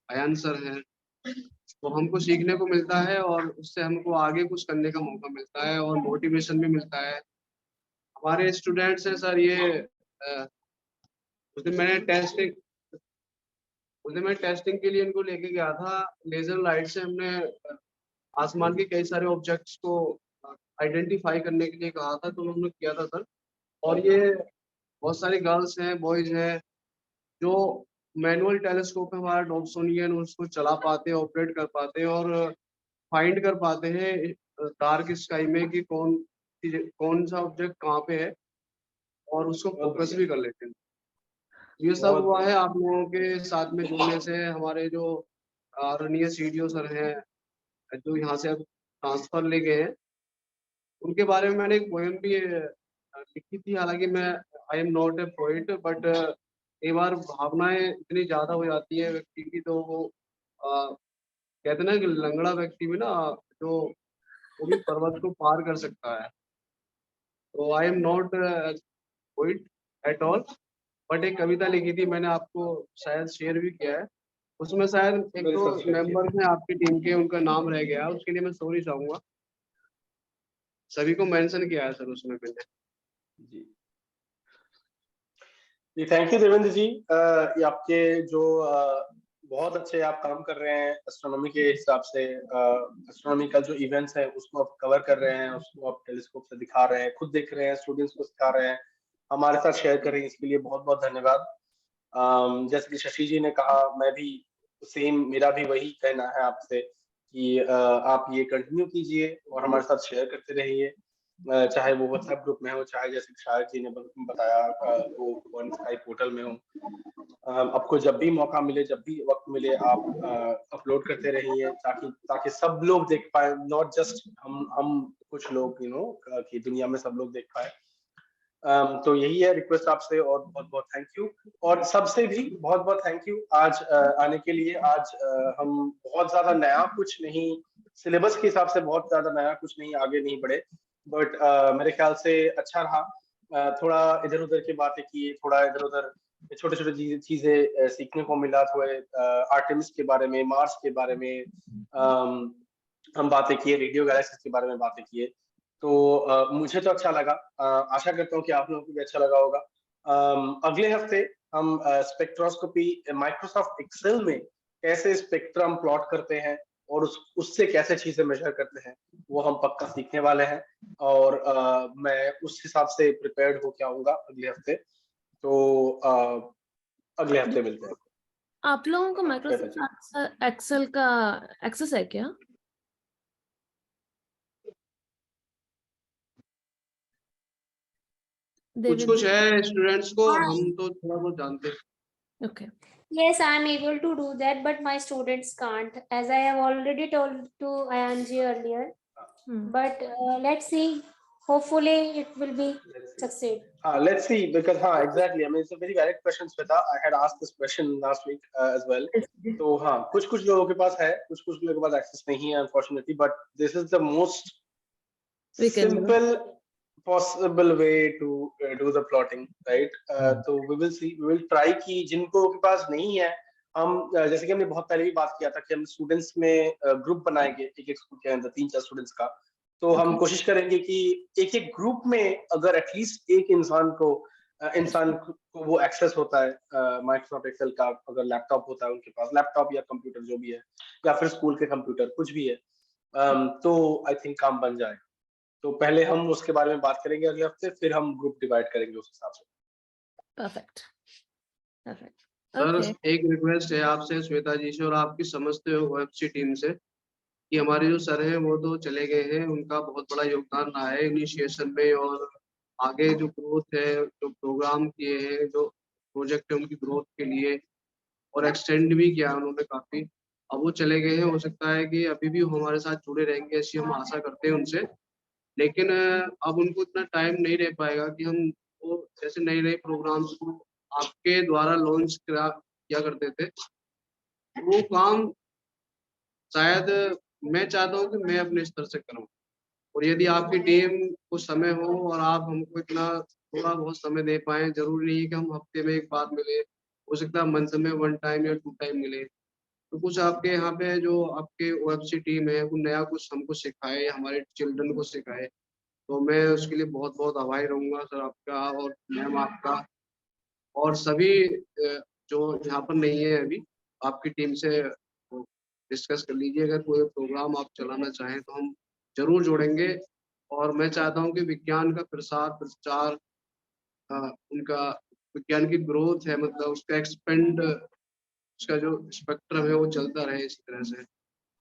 अयान सर हैं, तो हमको सीखने को मिलता है और उससे हमको आगे कुछ करने का मौका मिलता है और मोटिवेशन भी मिलता है। हमारे स्टूडेंट्स हैं सर, ये उस दिन मैं टेस्टिंग के लिए इनको लेके गया था। लेजर लाइट से हमने आसमान के कई सारे ऑब्जेक्ट्स को आइडेंटिफाई करने के लिए कहा था, तो उन्होंने किया था सर। और ये बहुत सारी गर्ल्स हैं, बॉयज हैं जो मैनुअल टेलीस्कोप है हमारा डॉप्सोनियन, उसको चला पाते हैं, ऑपरेट कर पाते हैं और फाइंड कर पाते हैं डार्क स्काई में कि कौन सा ऑब्जेक्ट कहाँ पे है और उसको फोकस भी कर लेते हैं। ये सब हुआ है आप लोगों के साथ में जुड़ने से। हमारे जो आदरणीय सीडीओ सर हैं जो यहाँ से अब ट्रांसफर ले गए हैं, उनके बारे में मैंने एक पोएम भी लिखी थी। हालांकि मैं I am not a poet, but कई बार भावनाएं इतनी ज्यादा हो जाती है व्यक्ति की, तो वो कहते हैं ना कि लंगड़ा व्यक्ति भी ना जो वो भी पर्वत को पार कर सकता है। तो I am not poet at all, but एक कविता लिखी थी मैंने, आपको शायद शेयर भी किया है। उसमें शायद एक दो मेंबर्स हैं आपकी टीम के, उनका नाम रह गया, उसके लिए मैं सॉरी चाहूंगा। सभी को मेंशन किया है सर उसमें मैंने। जी थैंक यू देवेंद्र जी। ये आपके जो बहुत अच्छे आप काम कर रहे हैं एस्ट्रोनॉमी के हिसाब से। एस्ट्रोनॉमी का जो इवेंट्स है उसको आप कवर कर रहे हैं, उसको आप टेलीस्कोप से दिखा रहे हैं, खुद देख रहे हैं, स्टूडेंट्स को सिखा रहे हैं, हमारे साथ शेयर कर रहे हैं, इसके लिए बहुत बहुत धन्यवाद। जैसे कि शशि जी ने कहा, मैं भी सेम, मेरा भी वही कहना है आपसे कि आप ये कंटिन्यू कीजिए और हमारे साथ शेयर करते रहिए, चाहे वो व्हाट्सएप ग्रुप में हो, चाहे जैसे शायद जी ने बताया वो वन स्काई पोर्टल में हो। आपको जब भी मौका मिले, जब भी वक्त मिले, आप अपलोड करते रहिए ताकि ताकि सब लोग देख पाए, नॉट जस्ट हम कुछ लोग कि दुनिया में सब लोग देख पाए। तो यही है रिक्वेस्ट आपसे और बहुत बहुत थैंक यू। और सबसे भी बहुत बहुत थैंक यू आज आने के लिए। आज हम बहुत ज्यादा नया कुछ नहीं, सिलेबस के हिसाब से बहुत ज्यादा नया कुछ नहीं आगे नहीं बढ़े, बट मेरे ख्याल से अच्छा रहा। थोड़ा इधर उधर की बातें की, थोड़ा इधर उधर छोटे छोटे चीजें सीखने को मिला, थोड़े आर्टेमिस के बारे में, मार्स के बारे में हम बातें किए, रेडियो गैलेक्सीज के बारे में बातें किए। तो मुझे तो अच्छा लगा, आशा करता हूँ कि आप लोगों को भी अच्छा लगा होगा। अगले हफ्ते हम स्पेक्ट्रोस्कोपी माइक्रोसॉफ्ट एक्सेल में कैसे स्पेक्ट्रम प्लॉट करते हैं और उससे कैसे चीजें मेजर करते हैं, वो हम पक्का सीखने वाले हैं। और मैं उस हिसाब से प्रिपेयर्ड होके आऊंगा अगले हफ्ते। तो अगले हफ्ते मिलते हैं। आप लोगों को माइक्रोसॉफ्ट एक्सेल का एक्सेस है क्या? कुछ कुछ है स्टूडेंट्स को, हम तो थोड़ा बहुत जानते हैं। Okay Yes, I am able to do that, but my students can't, as I have already told to Ayanji earlier. Hmm. But let's see. Hopefully, it will be Let's see. succeed. Let's see, because exactly. I mean, it's a very valid question, Sweta. I had asked this question last week as well. तो कुछ लोगों के पास है, कुछ लोगों के पास access नहीं है, unfortunately. But this is the most We can do. simple possible way to do the plotting, right? तो we will see, we will try कि जिनको के पास नहीं है, हम जैसे कि हमने बहुत पहले भी बात किया था कि हम स्टूडेंट्स में ग्रुप बनाएंगे एक स्कूल के अंदर 3-4 स्टूडेंट्स का, तो हम कोशिश करेंगे कि एक ग्रुप में अगर एटलीस्ट एक इंसान को वो एक्सेस होता है माइक्रोसॉफ्ट एक्सेल का, अगर लैपटॉप होता है उनके पास, लैपटॉप या कंप्यूटर जो भी है, या फिर स्कूल के कंप्यूटर कुछ भी है, तो आई थिंक काम बन जाएगा। तो पहले हम उसके बारे में बात करेंगे अगले हफ्ते, फिर हम ग्रुप डिवाइड करेंगे उस हिसाब से। Perfect. Perfect. Sir Okay. एक रिक्वेस्ट है आपसे श्वेता जी से और आपकी समझते हो OFC टीम से कि हमारे जो सर हैं वो तो चले गए हैं, उनका बहुत बड़ा योगदान रहा है इनिशिएशन में, और आगे जो ग्रोथ है, जो प्रोग्राम किए हैं, जो प्रोजेक्ट है उनकी ग्रोथ के लिए, और एक्सटेंड भी किया उन्होंने काफी। अब वो चले गए हैं, हो सकता है कि अभी भी वो हमारे साथ जुड़े रहेंगे, ऐसी हम आशा करते हैं उनसे। लेकिन अब उनको इतना टाइम नहीं रह पाएगा कि हम वो जैसे नए नए प्रोग्राम्स को आपके द्वारा लॉन्च किया करते थे, वो काम शायद मैं चाहता हूँ कि मैं अपने स्तर से करूँ। और यदि आपकी टीम को समय हो और आप हमको इतना थोड़ा बहुत समय दे पाए, जरूरी नहीं है कि हम हफ्ते में एक बार मिले, हो सकता है मंथ में 1 टाइम या 2 टाइम मिले, तो कुछ आपके यहाँ पे जो आपके OFC टीम है वो नया कुछ हमको सिखाए, हमारे चिल्ड्रन को सिखाए, तो मैं उसके लिए बहुत बहुत आभारी रहूंगा सर आपका और मैम आपका, और सभी जो यहाँ पर नहीं है अभी, आपकी टीम से डिस्कस कर लीजिए। अगर कोई प्रोग्राम आप चलाना चाहें तो हम जरूर जोड़ेंगे। और मैं चाहता हूँ कि विज्ञान का प्रचार उनका विज्ञान की ग्रोथ है, मतलब उसका एक्सपेंड, उसका जो स्पेक्ट्रम है वो चलता रहे इस तरह से,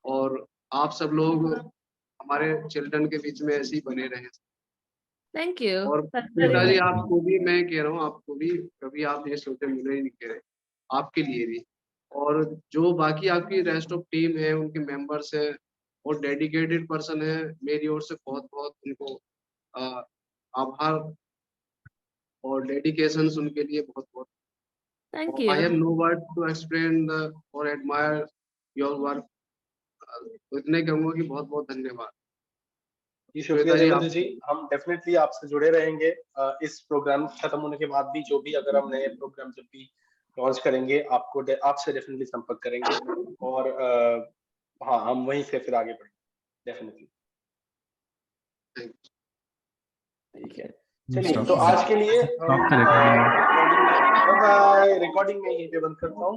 और आप सब लोग हमारे चिल्ड्रन के बीच में ऐसे ही बने रहे। Thank you. और That's very पिताजी nice. आपको भी मैं कह रहा हूँ, आपको भी कभी आप ये सोचे मुझे ही नहीं कह रहे, आपके लिए भी, और जो बाकी आपकी रेस्ट ऑफ टीम है, उनके मेंबर्स है और डेडिकेटेड पर्सन है, मेरी ओर से बहुत बहुत उनको आभार और डेडिकेशन उनके लिए बहुत बहुत। Thank I have you. no word to explain or admire your work. तो इतने कहूँगा कि बहुत बहुत धन्यवाद। जी शुक्रिया देवेंद्र जी, हम डेफिनेटली आपसे जुड़े रहेंगे इस प्रोग्राम खत्म होने के बाद भी, जो भी अगर हम नए प्रोग्राम जब भी लॉन्च करेंगे आपसे डेफिनेटली संपर्क करेंगे, और हाँ हम वहीं से फिर आगे बढ़ेंगे डेफिनेटली। ठीक है, चलिए तो आज के लिए रिकॉर्डिंग में यहीं पे बंद करता हूँ।